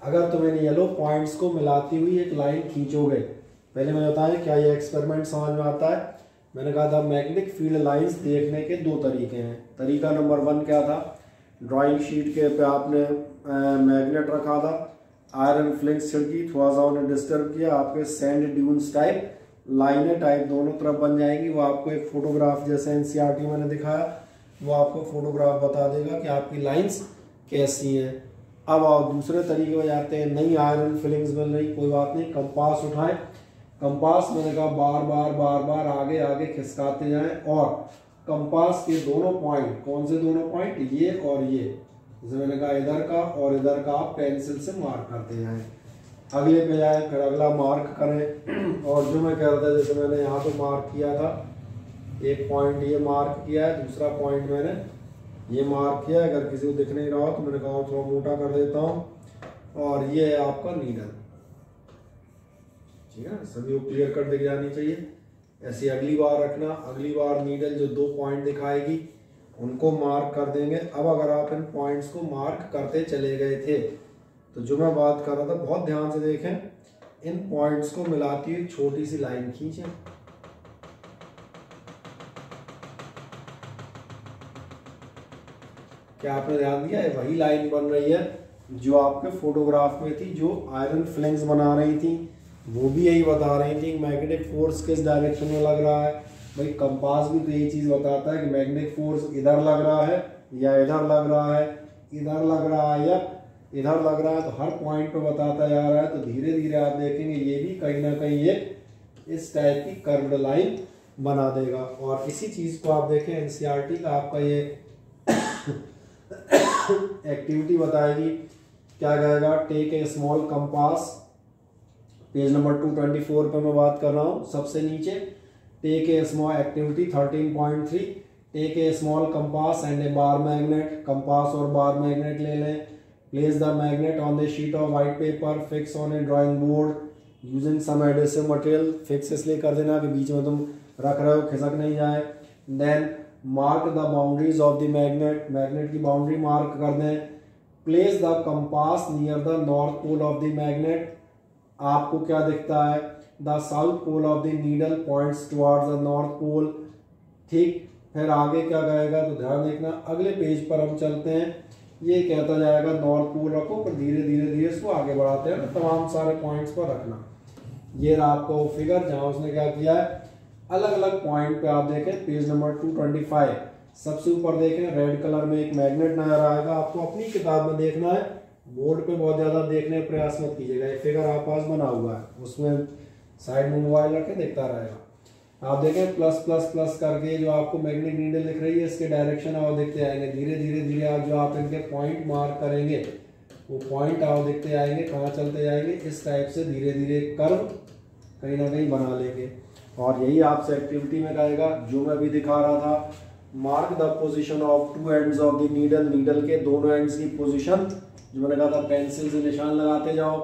अगर तुम्हें येलो पॉइंट्स को मिलाती हुई एक लाइन खींचोगे, पहले मैं बताएं क्या ये एक्सपेरिमेंट समझ में आता है। मैंने कहा था मैग्नेटिक फील्ड लाइंस देखने के दो तरीके हैं। तरीका नंबर 1 क्या था, ड्राइंग शीट के पे आपने मैग्नेट रखा था, आयरन फ्लिंक्स छिड़की, थोड़ा सा उन्हें डिस्टर्ब किया, आपके सैंड ड्यून्स टाइप लाइनें टाइप दोनों तरफ बन जाएंगी। वो आपको एक फोटोग्राफ जैसे एनसीईआरटी मैंने दिखाया, वो आपको फोटोग्राफ बता देगा कि आपकी लाइंस कैसी है। अब आप दूसरे तरीके में जाते हैं, नई आयरन फिलिंग्स बन रही, कोई बात नहीं, कंपास उठाएं। कंपास मैंने कहा बार बार बार बार आगे आगे खिसकाते जाएं, और कंपास के दोनों पॉइंट, कौन से दोनों पॉइंट, ये और ये, जैसे मैंने कहा इधर का और इधर का, आप पेंसिल से मार्क करते जाएं। अगले पे जाए, फिर अगला मार्क करें। और जो मैं कह रहा था, जैसे मैंने यहाँ पे मार्क किया था, एक पॉइंट ये मार्क किया है, दूसरा पॉइंट मैंने ये मार्क किया। अगर किसी को दिख नहीं रहा हो तो मैंने कहा थोड़ा मोटा कर देता हूँ। और ये है आपका नीडल, ठीक है, सभी को क्लियर कट दिख जानी चाहिए। ऐसे अगली बार रखना, अगली बार नीडल जो 2 पॉइंट दिखाएगी उनको मार्क कर देंगे। अब अगर आप इन पॉइंट्स को मार्क करते चले गए थे तो जो मैं बात कर रहा था, बहुत ध्यान से देखें, इन पॉइंट्स को मिलाती हुई छोटी सी लाइन खींचें। क्या आपने ध्यान दिया है, वही लाइन बन रही है जो आपके फोटोग्राफ में थी, जो आयरन फ्लिंग्स बना रही थी वो भी यही बता रही थी मैग्नेटिक फोर्स किस डायरेक्शन में लग रहा है। भाई कंपास भी तो यही चीज बताता है कि मैग्नेटिक फोर्स इधर लग रहा है या इधर लग रहा है, इधर लग रहा है या इधर लग रहा है, तो हर पॉइंट पे बताता जा रहा है। तो धीरे धीरे आप देखेंगे ये भी कहीं ना कहीं एक इस टाइप की कर्व्ड लाइन बना देगा। और इसी चीज को आप देखें, एनसीईआरटी का आपका ये एक्टिविटी बताएगी, क्या कहेगा, take a small compass page number 224 पे मैं बात कर रहा हूँ। सबसे नीचे take a small activity 13.3, take a small compass and a bar magnet. Compass और बार मैग्नेट ले लें। Place the magnet on the sheet of white paper, fix on a drawing board using some adhesive material. Fix इसलिए कर देना कि बीच में तुम रख रहे हो खिसक नहीं जाए। Then mark the boundaries of the magnet, magnet की बाउंड्री मार्क कर दें। Place the compass near the north pole of the magnet. आपको क्या दिखता है? The south pole of the needle points towards the north pole. ठीक, फिर आगे क्या कहेगा तो ध्यान देखना, अगले पेज पर हम चलते हैं। ये कहता जाएगा नॉर्थ पोल रखो, पर धीरे धीरे धीरे इसको आगे बढ़ाते हैं ना, तमाम सारे पॉइंट्स पर रखना। ये रहा आपका वो फिगर जहां उसने क्या किया है, अलग अलग पॉइंट पे आप देखें पेज नंबर 225 सबसे ऊपर देखें रेड कलर में एक मैग्नेट नजर आएगा। आपको अपनी किताब में देखना है, बोर्ड पे बहुत ज्यादा देखने का प्रयास मत कीजिएगा। एक फिगर आप पास बना हुआ है, उसमें साइड में मोबाइल रखे देखता रहेगा। आप देखें प्लस प्लस प्लस करके जो आपको मैग्नेटिक नीडल दिख रही है, इसके डायरेक्शन आप देखते आएंगे। धीरे धीरे धीरे आप जो आप इनके पॉइंट मार्क करेंगे वो पॉइंट आप देखते आएंगे, कहाँ चलते जाएंगे। इस टाइप से धीरे धीरे कर्व कहीं ना कहीं बना लेंगे। और यही आपसे एक्टिविटी में कहेगा जो मैं अभी दिखा रहा था। Mark the position of two ends of the needle, needle के दोनों एंड्स की पोजीशन जो मैंने कहा था पेंसिल से निशान लगाते जाओ।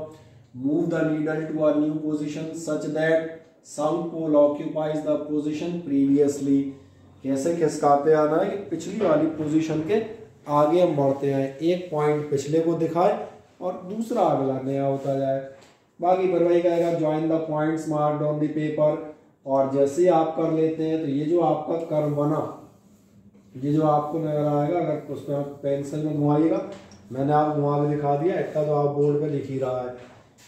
Move the needle to a new position such that south pole occupies the position previously. कैसे खिसकाते आना है कि पिछली वाली पोजीशन के आगे हम बढ़ते हैं। एक पॉइंट पिछले को दिखाए और दूसरा अगला नया होता जाए। बाकी पर वही कहेगा join the points marked on the paper. और जैसे ही आप कर लेते हैं तो ये जो आपका कर्व बना, ये जो आपको नजर आएगा, अगर उसमें आप पेंसिल में घुमाइएगा, मैंने आप घुमा के दिखा दिया, इतना तो आप बोर्ड पे लिख ही रहा है।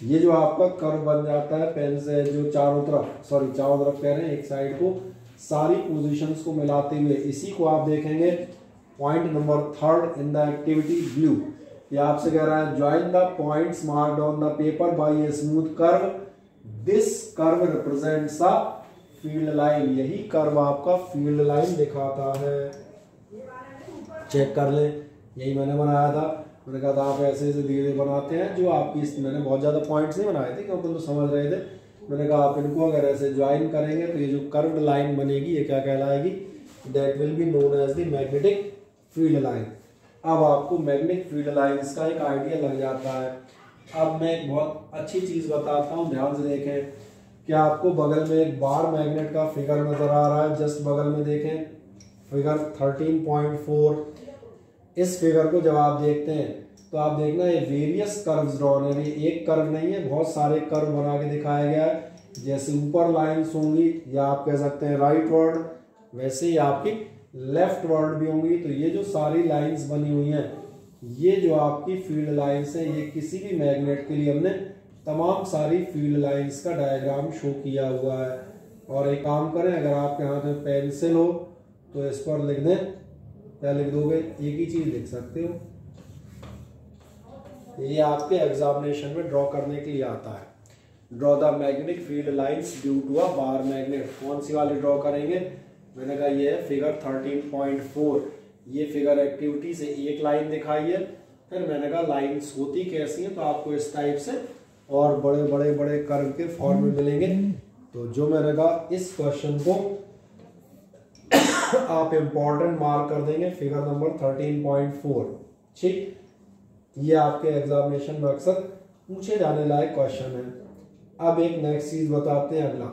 ये जो आपका कर्व बन जाता है पेन से जो चारों तरफ कह रहे हैं, एक साइड को सारी पोजीशंस को मिलाते हुए, इसी को आप देखेंगे point number 3 in the activity blue. ये आपसे कह रहा है join the points marked on the paper by a smooth curve. This curve represents a field line. यही कर्व आपका फील्ड लाइन दिखाता है। चेक कर ले, यही मैंने बनाया था। मैंने कहा था आप ऐसे ऐसे धीरे धीरे बनाते हैं। जो आपकी मैंने बहुत ज़्यादा पॉइंट्स नहीं बनाए थे क्योंकि तो समझ रहे थे। मैंने कहा आप इनको अगर ऐसे ज्वाइन करेंगे तो ये जो कर्व्ड लाइन बनेगी ये क्या कहलाएगी? That will be known as the magnetic field line. अब आपको मैग्नेटिक फील्ड लाइन्स का एक आइडिया लग जाता है। अब मैं एक बहुत अच्छी चीज़ बताता हूँ, ध्यान से देखें। क्या आपको बगल में एक बार मैग्नेट का फिगर नजर आ रहा है? जस्ट बगल में देखें फिगर 13.4। इस फिगर को जब आप देखते हैं तो आप देखना ये वेरियस कर्व्स ड्रॉन है। ये एक कर्व नहीं है, बहुत सारे कर्व बना के दिखाया गया है। जैसे ऊपर लाइंस होंगी या आप कह सकते हैं राइट वर्ड, वैसे ही आपकी लेफ्ट वर्ड भी होंगी। तो ये जो सारी लाइंस बनी हुई हैं, ये जो आपकी फील्ड लाइंस है, ये किसी भी मैग्नेट के लिए हमने तमाम सारी फील्ड लाइंस का डायग्राम शो किया हुआ है। और एक काम करें, अगर आपके हाथ में पेंसिल हो तो इस पर लिख दें। क्या लिख दोगे? एक ही चीज लिख सकते हो। ये आपके एग्जामिनेशन में ड्रॉ करने के लिए आता है। Draw the magnetic field lines due to a bar magnet. कौन सी वाली ड्रॉ करेंगे? मैंने कहा ये है फिगर 13.4। ये फिगर एक्टिविटी से एक लाइन दिखाई है। फिर मैंने कहा लाइंस होती कैसी हैं, तो आपको इस टाइप से और बड़े बड़े बड़े कर्व के फॉर्म में मिलेंगे। तो जो मैंने कहा इस क्वेश्चन को आप इंपॉर्टेंट मार्क कर देंगे, फिगर नंबर 13.4। ठीक, ये आपके एग्जामिनेशन में अक्सर पूछे जाने लायक क्वेश्चन है। अब एक नेक्स्ट चीज बताते हैं। अगला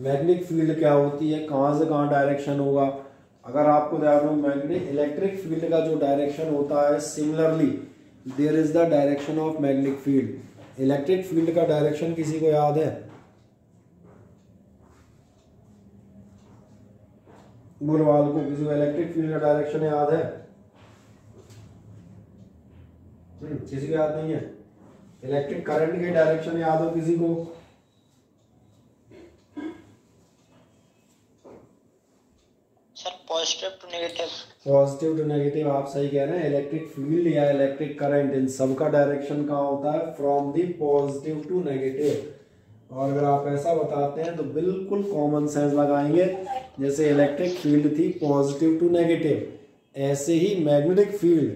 मैग्नेटिक फील्ड क्या होती है, कहां से कहां डायरेक्शन होगा। अगर आपको ध्यान हो, मैग्नेटिक इलेक्ट्रिक फील्ड का जो डायरेक्शन होता है, similarly there is the direction of magnetic field. Electric field का डायरेक्शन किसी को याद है? गुरवाल को किसी को इलेक्ट्रिक फील्ड का डायरेक्शन याद है? किसी को याद नहीं है? इलेक्ट्रिक करंट की डायरेक्शन याद हो किसी को? Sir positive to negative. Positive to negative, आप सही कह रहे हैं। इलेक्ट्रिक फील्ड या इलेक्ट्रिक करंट, इन सब का डायरेक्शन कहाँ होता है? From the positive to negative. और अगर आप ऐसा बताते हैं तो बिल्कुल कॉमन सेंस लगाएंगे। जैसे इलेक्ट्रिक फील्ड थी पॉजिटिव टू नेगेटिव, ऐसे ही मैग्नेटिक फील्ड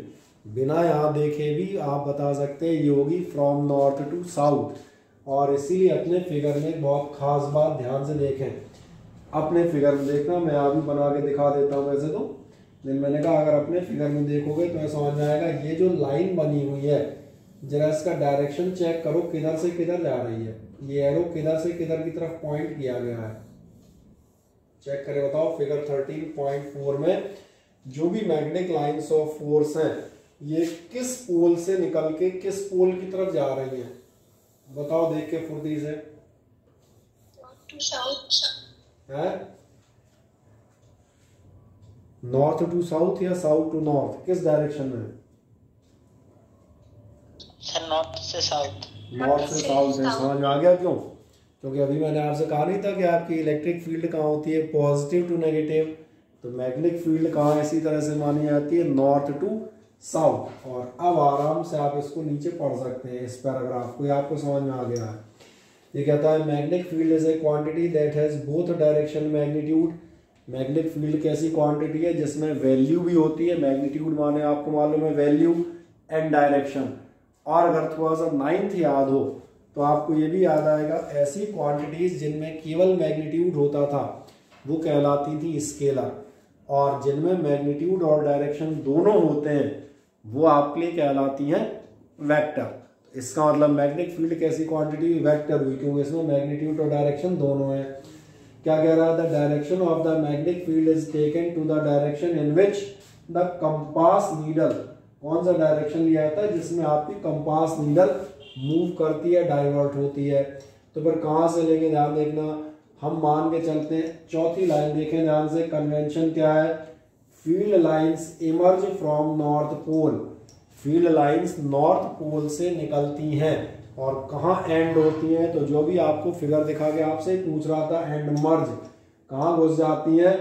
बिना यहाँ देखे भी आप बता सकते हैं ये होगी फ्रॉम नॉर्थ टू साउथ। और इसीलिए अपने फिगर में बहुत खास बात ध्यान से देखें, अपने फिगर में देखना, मैं अभी बना के दिखा देता हूँ वैसे तो, लेकिन मैंने कहा अगर अपने फिगर में देखोगे तो समझ में आएगा। ये जो लाइन बनी हुई है जरा इसका डायरेक्शन चेक करो किधर से किधर जा रही है, ये एरो किधर से किधर की तरफ पॉइंट किया गया है, चेक करके बताओ। फिगर 13.4 में जो भी मैग्नेटिक लाइंस ऑफ फोर्स हैं ये किस पोल से निकल के किस पोल की तरफ जा रही है, बताओ देख के फुर्ती से। है नॉर्थ टू साउथ या साउथ टू नॉर्थ, किस डायरेक्शन में? सर नॉर्थ से साउथ। नॉर्थ से साउथ है, समझ में आ गया क्यों? क्योंकि अभी मैंने आपसे कहा नहीं था कि आपकी इलेक्ट्रिक फील्ड कहाँ होती है, पॉजिटिव टू नेगेटिव, तो मैग्नेटिक फील्ड कहाँ इसी तरह से मानी जाती है, नॉर्थ टू साउथ। और अब आराम से आप इसको नीचे पढ़ सकते हैं, इस पैराग्राफ को, आपको समझ में आ गया है। ये कहता है magnetic field is a quantity that has both direction magnitude. Magnetic field कैसी क्वांटिटी है जिसमें वैल्यू भी होती है, मैग्नीट्यूड माने आपको मालूम है वैल्यू, एंड डायरेक्शन। और अगर थोड़ा सा 9th याद हो तो आपको ये भी याद आएगा, ऐसी क्वांटिटीज जिनमें केवल मैग्नीट्यूड होता था वो कहलाती थी स्केलर, और जिनमें मैग्नीट्यूड और डायरेक्शन दोनों होते हैं वो आपके लिए कहलाती हैं वेक्टर। इसका मतलब मैग्नेटिक फील्ड कैसी क्वांटिटी, वेक्टर हुई, क्योंकि इसमें मैग्नीट्यूड और डायरेक्शन दोनों है। क्या कह रहा है, the direction of the magnetic field is taken to the direction in which the compass needle, कौन सा डायरेक्शन लिया जाता है जिसमें आपकी कंपास नीडल मूव करती है, डाइवर्ट होती है। तो फिर कहाँ से लेंगे, ध्यान देखना, हम मान के चलते हैं, चौथी लाइन देखें ध्यान से, कन्वेंशन क्या है, field lines emerge from north pole. Field lines north pole से निकलती हैं और कहाँ एंड होती हैं, तो जो भी आपको फिगर दिखा के आपसे पूछ रहा था, एंड मर्ज कहाँ घुस जाती है,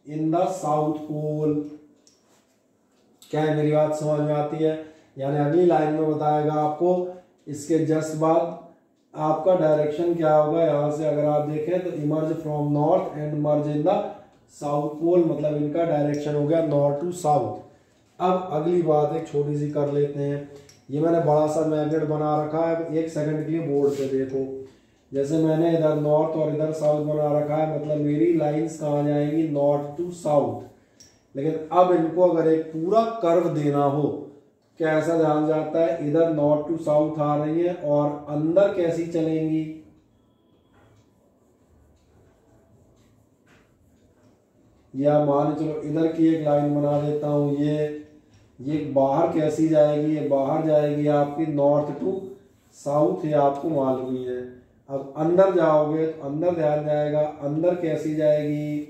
इन द साउथ पोल। क्या है, मेरी बात समझ में आती है? यानी अगली लाइन में बताएगा आपको, इसके जस्ट बाद आपका डायरेक्शन क्या होगा। यहाँ से अगर आप देखें तो emerge from north and merge in the south pole, मतलब इनका डायरेक्शन हो गया नॉर्थ टू साउथ। अब अगली बात एक छोटी सी कर लेते हैं, ये मैंने बड़ा सा मैग्नेट बना रखा है, एक सेकंड के लिए बोर्ड पे देखो, जैसे मैंने इधर नॉर्थ और इधर साउथ बना रखा है, मतलब मेरी लाइंस कहाँ जाएंगी, नॉर्थ टू साउथ। लेकिन अब इनको अगर एक पूरा कर्व देना हो, कैसा ध्यान जाता है, इधर नॉर्थ टू साउथ आ रही है और अंदर कैसी चलेंगी, या मान चलो इधर की एक लाइन बना देता हूं, ये बाहर कैसी जाएगी, ये बाहर जाएगी आपकी नॉर्थ टू साउथ, ये आपको मालूम ही है। अब अंदर जाओगे तो अंदर ध्यान जाएगा, अंदर कैसी जाएगी,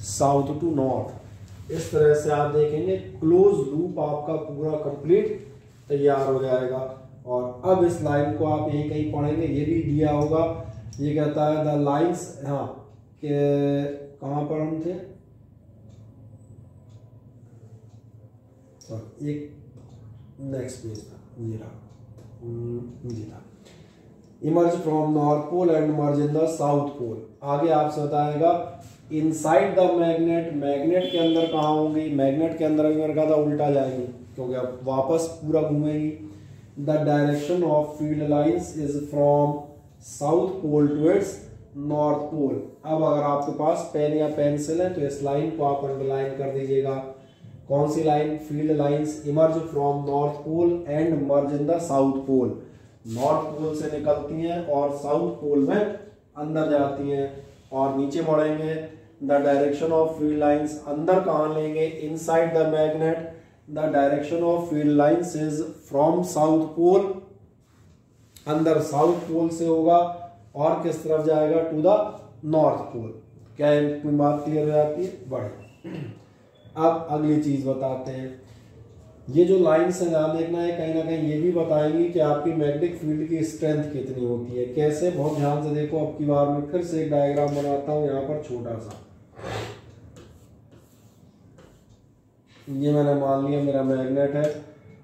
साउथ टू नॉर्थ। इस तरह से आप देखेंगे क्लोज लूप आपका पूरा कंप्लीट तैयार हो जाएगा। और अब इस लाइन को आप यही कहीं पढ़ेंगे, ये भी दिया होगा, ये कहता है द लाइंस, हाँ कि कहाँ पर हम थे, एक नेक्स्ट पेज था, ये रहा, ये था, emerge from north pole and merge in the south pole. आगे आपसे बताएगा इनसाइड द मैग्नेट, मैग्नेट के अंदर कहाँ होंगी, मैग्नेट के अंदर अगर कहा था उल्टा जाएंगी क्योंकि अब वापस पूरा घूमेगी। The direction of field lines is from south pole to its north pole. अब अगर आपके पास पेन या पेंसिल है तो इस लाइन को आप अंडरलाइन कर दीजिएगा। कौन सी line, field lines emerge from north pole and merge in the south pole. North pole से निकलती हैं और साउथ पोल में अंदर जाती हैं। और नीचे बढ़ेंगे, the direction of field lines, अंदर कहाँ लेंगे, inside the magnet. The direction of field lines is from south pole, अंदर साउथ पोल से होगा और किस तरफ जाएगा, टू द नॉर्थ पोल। क्या है, बात क्लियर हो जाती है, बढ़िया। अब अगली चीज बताते हैं, ये जो लाइंस है ध्यान देखना है, कहीं ना कहीं ये भी बताएंगी कि आपकी मैग्नेटिक फील्ड की स्ट्रेंथ कितनी होती है। कैसे, बहुत ध्यान से देखो। अब की बार मैं फिर से एक डायग्राम बनाता हूं यहाँ पर छोटा सा। ये मैंने मान लिया मेरा मैग्नेट है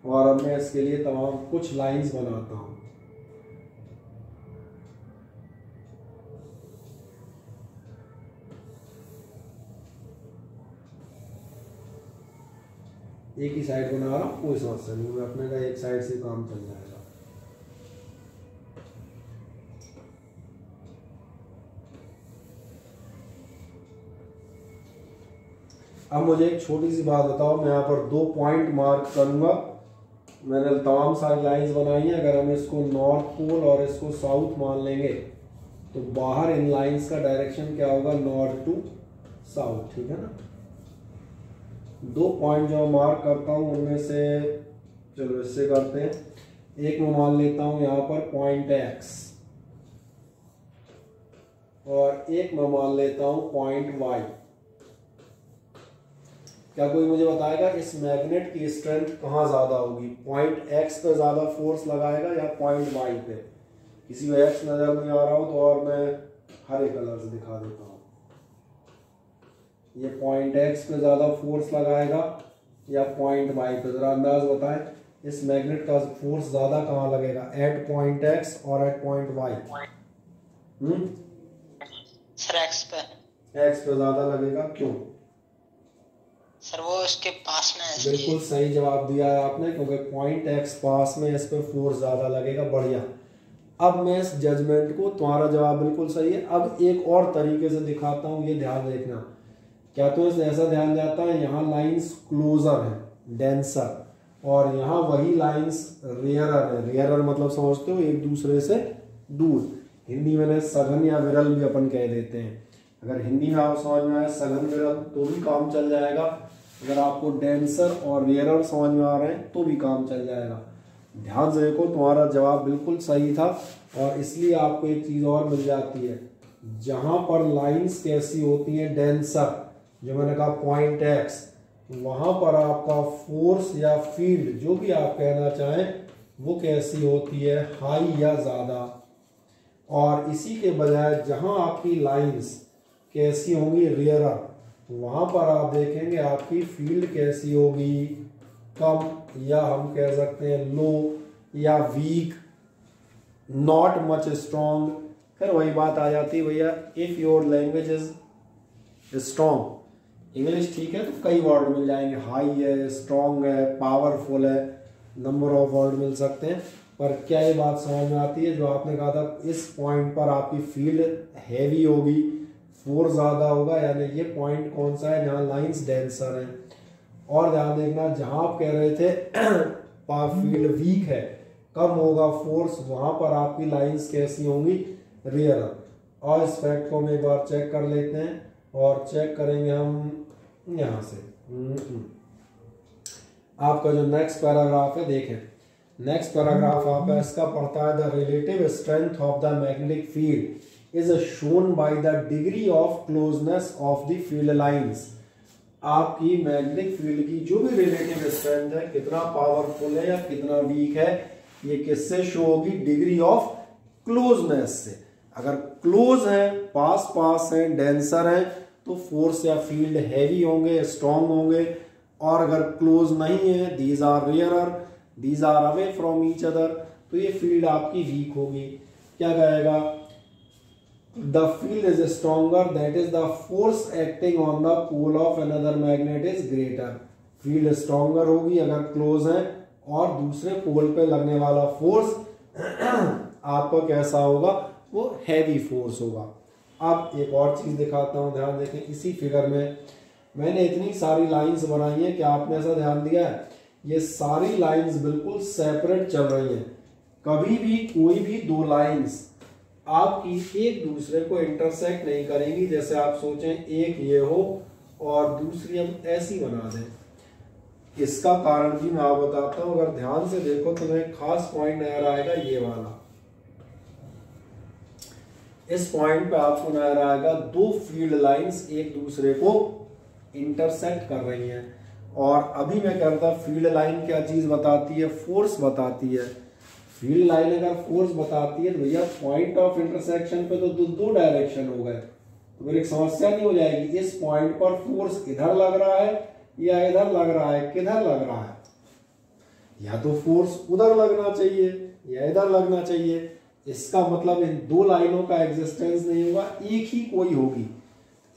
और अब मैं इसके लिए तमाम कुछ लाइंस बनाता हूं। एक ही साइड बना रहा हूँ, कोई समस्या नहीं, मैं अपने का एक साइड से काम चल जाएगा। अब मुझे एक छोटी सी बात बताओ, मैं यहाँ पर 2 पॉइंट मार्क करूंगा। मैंने तमाम सारी लाइंस बनाई हैं। अगर हम इसको नॉर्थ पोल और इसको साउथ मान लेंगे तो बाहर इन लाइंस का डायरेक्शन क्या होगा, नॉर्थ टू साउथ, ठीक है ना। 2 पॉइंट जो मार्क करता हूं उनमें से चलो इससे करते हैं। एक मैं मान लेता हूं यहाँ पर पॉइंट एक्स और एक मैं मान लेता हूं पॉइंट वाई। क्या कोई मुझे बताएगा इस मैग्नेट की स्ट्रेंथ कहाँ ज्यादा होगी, पॉइंट एक्स पे ज्यादा फोर्स लगाएगा या पॉइंट वाई पे? किसी को एक्स नजर नहीं आ रहा हो तो और मैं हरे कलर से दिखा देता हूँ। ये पॉइंट एक्स पे ज्यादा फोर्स लगाएगा या पॉइंट वाई पे? जरा अंदाज बताएं इस मैग्नेट का फोर्स ज्यादा कहाँ लगेगा, एट पॉइंट एक्स और at point Y? Sir X पे। एक्स पे ज्यादा लगेगा, क्यों? सर वो इसके पास में है। बिल्कुल सही जवाब दिया है आपने, क्योंकि पॉइंट एक्स पास में इस पे फोर्स ज्यादा लगेगा। बढ़िया। अब मैं इस जजमेंट को, तुम्हारा जवाब बिल्कुल सही है, अब एक और तरीके से दिखाता हूँ, ये ध्यान देखना। क्या तो ऐसा ध्यान जाता है, यहाँ लाइंस क्लोजर है, डेंसर, और यहाँ वही लाइंस रेयरर है। रेयरर मतलब समझते हो, एक दूसरे से दूर। हिंदी में सघन या विरल भी अपन कह देते हैं। अगर हिंदी में आप समझ में आए सघन विरल तो भी काम चल जाएगा। अगर आपको डेंसर और रेयरर समझ में आ रहे हैं तो भी काम चल जाएगा। ध्यान से देखो, तुम्हारा जवाब बिल्कुल सही था। और इसलिए आपको एक चीज और मिल जाती है, जहां पर लाइंस कैसी होती हैं, डेंसर, जो मैंने कहा पॉइंट एक्स, वहां पर आपका फोर्स या फील्ड जो भी आप कहना चाहें वो कैसी होती है, हाई या ज्यादा। और इसी के बजाय जहां आपकी लाइंस कैसी होंगी, रेयरर, वहां पर आप देखेंगे आपकी फील्ड कैसी होगी, कम, या हम कह सकते हैं लो या वीक, नॉट मच स्ट्रॉन्ग। फिर वही बात आ जाती है भैया, if your language is strong, English ठीक है तो कई वर्ड मिल जाएंगे, हाई है, स्ट्रॉन्ग है, पावरफुल है, नंबर ऑफ वर्ड मिल सकते हैं। पर क्या ये बात समझ में आती है जो आपने कहा था, इस पॉइंट पर आपकी फील्ड हैवी होगी, फोर्स ज्यादा होगा, यानी ये पॉइंट कौन सा है, जहां लाइंस डेंसर है। और ध्यान देखना, जहां आप कह रहे थे फील्ड वीक है, कम होगा फोर्स, वहां पर आपकी लाइंस कैसी होंगी, रेयर। और इस फैक्ट को हम एक बार चेक कर लेते हैं, और चेक करेंगे हम यहां से। आपका जो नेक्स्ट पैराग्राफ है, देखें नेक्स्ट पैराग्राफ आपका इसका पढ़ता है, the relative strength of the magnetic field is shown by the degree of closeness of the field lines. आपकी मैग्नेटिक फील्ड की जो भी रिलेटिव स्ट्रेंथ है, कितना पावरफुल है या कितना वीक है, ये किससे शो होगी, डिग्री ऑफ क्लोजनेस से। अगर क्लोज है, पास पास है, डेंसर है, तो फोर्स या फील्ड हैवी होंगे, स्ट्रॉन्ग होंगे। और अगर क्लोज नहीं है, these are rarer, these are away from each other, तो ये फील्ड आपकी वीक होगी। क्या कहेगा, the field is stronger, that is the force acting on the pole of another magnet is greater। Field stronger होगी अगर क्लोज है, और दूसरे पोल पे लगने वाला फोर्स आपका कैसा होगा, वो हैवी फोर्स होगा। अब एक और चीज दिखाता हूं, ध्यान देखें। इसी फिगर में मैंने इतनी सारी लाइंस बनाई है कि आपने ऐसा ध्यान दिया है, ये सारी लाइंस बिल्कुल सेपरेट चल रही हैं। कभी भी कोई भी दो लाइंस आपकी एक दूसरे को इंटरसेक्ट नहीं करेंगी। जैसे आप सोचें एक ये हो और दूसरी हम ऐसी बना दें। इसका कारण भी मैं आपको बताता हूं, अगर ध्यान से देखो तो तुम्हें खास पॉइंट नजर आएगा, ये वाला। इस पॉइंट पे आपको नजर आएगा दो फील्ड लाइंस एक दूसरे को इंटरसेक्ट कर रही हैं। और अभी मैं कहता, फील्ड लाइन क्या चीज बताती है, फोर्स बताती है। फील्ड लाइन अगर फोर्स बताती है तो भैया पॉइंट ऑफ इंटरसेक्शन पे तो दो डायरेक्शन हो गए, तो फिर एक समस्या नहीं हो जाएगी, इस पॉइंट पर फोर्स इधर लग रहा है या इधर लग रहा है, किधर लग रहा है, या तो फोर्स उधर लगना चाहिए या इधर लगना चाहिए। इसका मतलब इन दो लाइनों का एग्जिस्टेंस नहीं होगा, एक ही कोई होगी।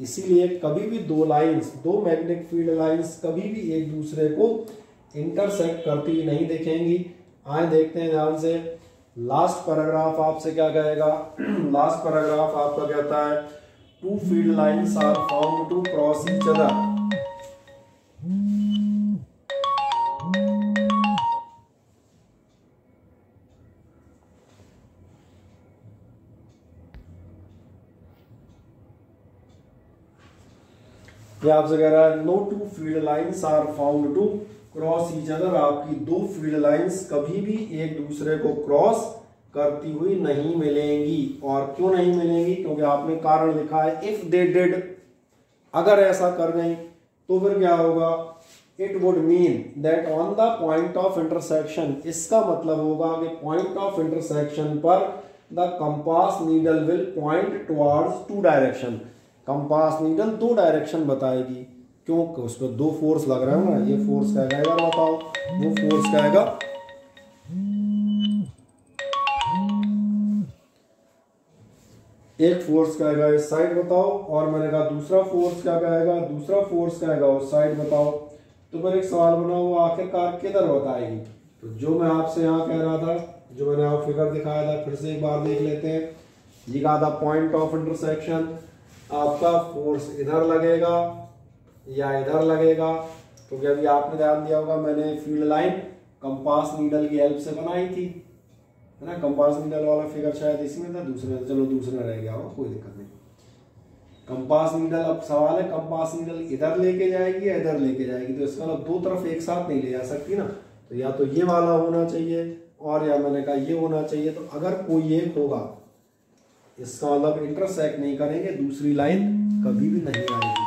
इसीलिए कभी भी दो लाइंस, दो मैग्नेटिक फील्ड लाइंस कभी भी एक दूसरे को इंटरसेक्ट करती नहीं दिखेंगी। आए देखते हैं ध्यान से। लास्ट पैराग्राफ आपसे क्या कहेगा, लास्ट पैराग्राफ आपका कहता है two field lines are found to cross each other. ये आपसे कह रहा है no two field lines are found to cross each other. आपकी दो फील्ड लाइंस कभी भी एक दूसरे को क्रॉस करती हुई नहीं मिलेंगी। और क्यों नहीं मिलेंगी, क्योंकि आपने कारण लिखा है इफ दे डिड, अगर ऐसा कर गई तो फिर क्या होगा, it would mean that on the point of intersection, इसका मतलब होगा कि पॉइंट ऑफ इंटरसेक्शन पर the compass needle will point towards two direction. Compass needle दो डायरेक्शन बताएगी, क्यों, उस पर दो फोर्स लग रहा है ना। ये फोर्स क्या कहेगा बताओ, वो फोर्स क्या आएगा, एक फोर्स क्या आएगा इस साइड बताओ, और मैंने कहा दूसरा फोर्स क्या कहेगा, दूसरा फोर्स क्या आएगा उस साइड बताओ। तो फिर एक सवाल बना वो आखिरकार किधर बताएगी। तो जो मैं आपसे यहाँ कह रहा था, जो मैंने आप फिगर दिखाया था, फिर से एक बार देख लेते हैं। ये कहा था पॉइंट ऑफ इंटरसेक्शन, आपका फोर्स इधर लगेगा या इधर लगेगा। क्योंकि अभी आपने ध्यान दिया होगा मैंने फील्ड लाइन कंपास नीडल की हेल्प से बनाई थी, है ना। कंपास नीडल वाला फिगर शायद इसमें था, दूसरे में, चलो दूसरे रह गया हो, कोई दिक्कत नहीं। कंपास नीडल, अब सवाल है कंपास नीडल इधर लेके जाएगी या इधर लेके जाएगी। तो इसका मतलब दो तरफ एक साथ नहीं ले जा सकती ना। तो या तो ये वाला होना चाहिए और या मैंने कहा ये होना चाहिए। तो अगर कोई एक होगा, इसका मतलब इंटरसेक्ट नहीं करेंगे, दूसरी लाइन कभी भी नहीं आएगी।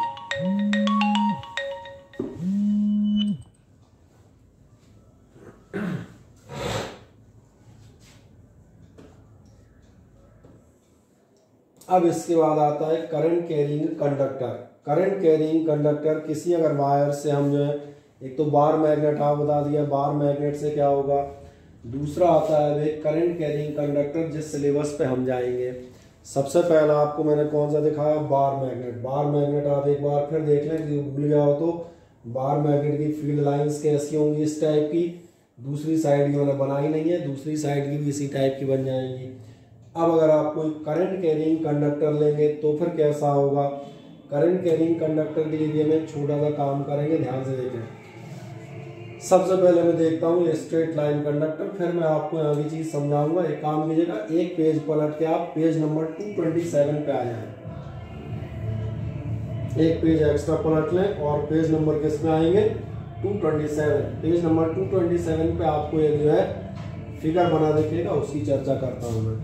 अब इसके बाद आता है current carrying conductor. Current carrying conductor किसी अगर वायर से हम जो है, एक तो बार मैग्नेट आप बता दिया, बार मैग्नेट से क्या होगा। दूसरा आता है वे करंट कैरिंग कंडक्टर, जिस सिलेबस पे हम जाएंगे। सबसे पहला आपको मैंने कौन सा दिखाया, बार मैग्नेट। बार मैग्नेट आप एक बार फिर देख लें कि भूल गया हो तो। बार मैग्नेट की फील्ड लाइंस कैसी होंगी, इस टाइप की। दूसरी साइड की मैंने बनाई नहीं है, दूसरी साइड की भी इसी टाइप की बन जाएंगी। अब अगर आप कोई करंट कैरिंग कंडक्टर लेंगे तो फिर कैसा होगा। करंट कैरिंग कंडक्टर के लिए मैं छोटा सा काम करेंगे, ध्यान से देखें। सबसे पहले मैं देखता हूँ ये स्ट्रेट लाइन कंडक्टर, फिर मैं आपको यहाँ की चीज समझाऊंगा। एक काम कीजिएगा, एक पेज पलट के आप पेज नंबर 227 पे आ जाए। एक पेज एक्स्ट्रा पलट लें और पेज नंबर किस में आएंगे, 227। पेज नंबर 227 पे आपको एक जो है फिगर बना दिखेगा, उसकी चर्चा करता हूं मैं।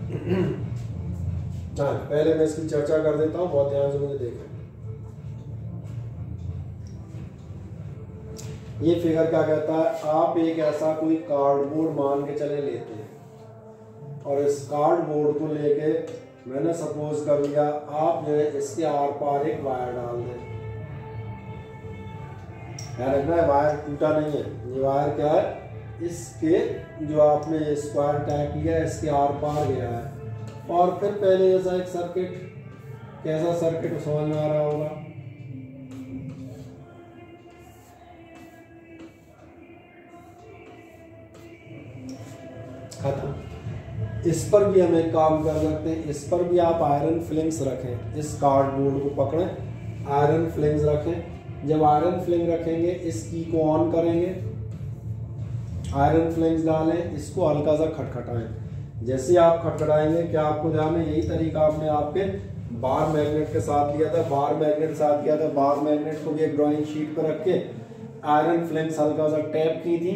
हाँ, पहले मैं इसकी चर्चा कर देता हूं, बहुत ध्यान से मुझे देखें। ये फिगर क्या कहता है, आप एक ऐसा कोई कार्डबोर्ड मान के चले लेते हैं और इस कार्डबोर्ड को लेके मैंने सपोज कर लिया आप जो है इसके आर पार एक वायर डाल दें। ध्यान रखना है वायर टूटा नहीं है, ये वायर क्या है, इसके जो आपने स्क्वायर टाइप लिया है इसके आर पार गया है। और फिर पहले जैसा एक सर्किट, कैसा सर्किट समझ में आ रहा होगा। खत्म। इस पर भी हम एक काम कर सकते हैं, इस पर भी आप आयरन फिलिंग्स रखें। इस कार्डबोर्ड को पकड़ें, आयरन फिलिंग्स रखें। जब आयरन फिलिंग रखेंगे इस की को ऑन करेंगे, आयरन फ्लेम्स डालें, इसको हल्का सा खटखटाएं। जैसे आप खटखटाएंगे, क्या आपको ध्यान है, यही तरीका आपने आपके बार मैग्नेट के साथ लिया था। बार मैग्नेट साथ किया था, बार मैग्नेट को भी एक ड्राइंग शीट पर रख के आयरन फ्लेम्स हल्का सा टैप की थी।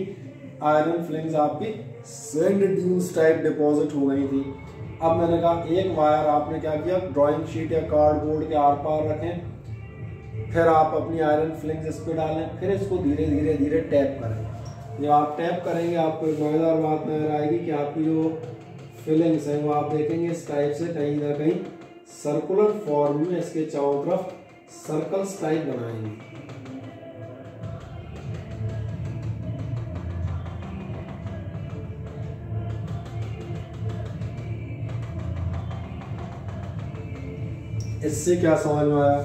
आयरन फ्लेम्स आपकी सैंड ड्यून्स टाइप डिपॉजिट हो गई थी। अब मैंने कहा एक वायर आपने क्या किया, ड्राइंग शीट या कार्डबोर्ड के आर पार रखें, फिर आप अपनी आयरन फ्लेम्स इस पर डालें, फिर इसको धीरे धीरे धीरे टैप करें। जब आप टैप करेंगे आपको एक मजेदार बात नजर आएगी कि आपकी जो फिलिंग्स हैं वो आप देखेंगे इस टाइप से कहीं ना कहीं सर्कुलर फॉर्म में इसके चारों तरफ सर्कल्स टाइप बनाएंगे। इससे क्या समझ में आया,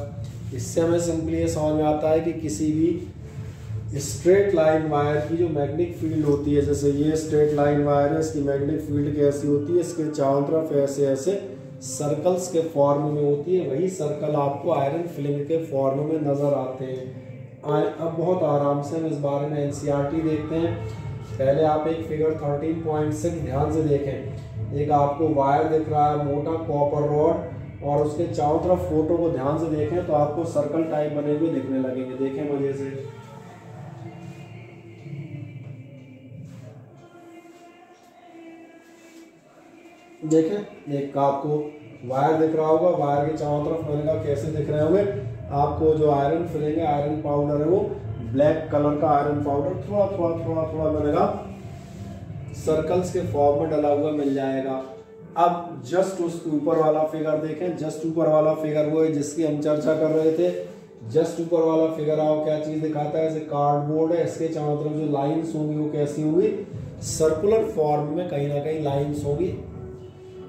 इससे हमें सिंपली ये समझ में आता है कि किसी भी स्ट्रेट लाइन वायर की जो मैग्नेटिक फील्ड होती है, जैसे ये स्ट्रेट लाइन वायर है, इसकी मैग्नेटिक फील्ड कैसी होती है, इसके चारों तरफ ऐसे ऐसे सर्कल्स के फॉर्म में होती है। वही सर्कल आपको आयरन फिलिंग के फॉर्म में नजर आते हैं। अब बहुत आराम से हम इस बारे में एनसीईआरटी देखते हैं। पहले आप एक फिगर 13.6 ध्यान से देखें। एक आपको वायर दिख रहा है, मोटा कॉपर रॉड, और उसके चारों तरफ फोटो को ध्यान से देखें तो आपको सर्कल टाइप बने हुए दिखने लगेंगे। देखें मजे से, देखें एक आपको वायर दिख रहा होगा, वायर के चारों तरफ मैंने कहा कैसे दिख रहे होंगे आपको। जो आयरन फिलिंग है, आयरन पाउडर है, वो ब्लैक कलर का आयरन पाउडर थोड़ा थोड़ा थोड़ा थोड़ा मैंने कहा सर्कल्स के फॉर्म में डला हुआ मिल जाएगा। अब जस्ट उसके ऊपर वाला फिगर देखें। जस्ट ऊपर वाला फिगर वो है जिसकी हम चर्चा कर रहे थे। जस्ट ऊपर वाला फिगर आपको क्या चीज दिखाता है, जैसे कार्डबोर्ड है, इसके चारों तरफ जो लाइंस होंगी वो कैसी होंगी, सर्कुलर फॉर्म में कहीं ना कहीं लाइंस होगी।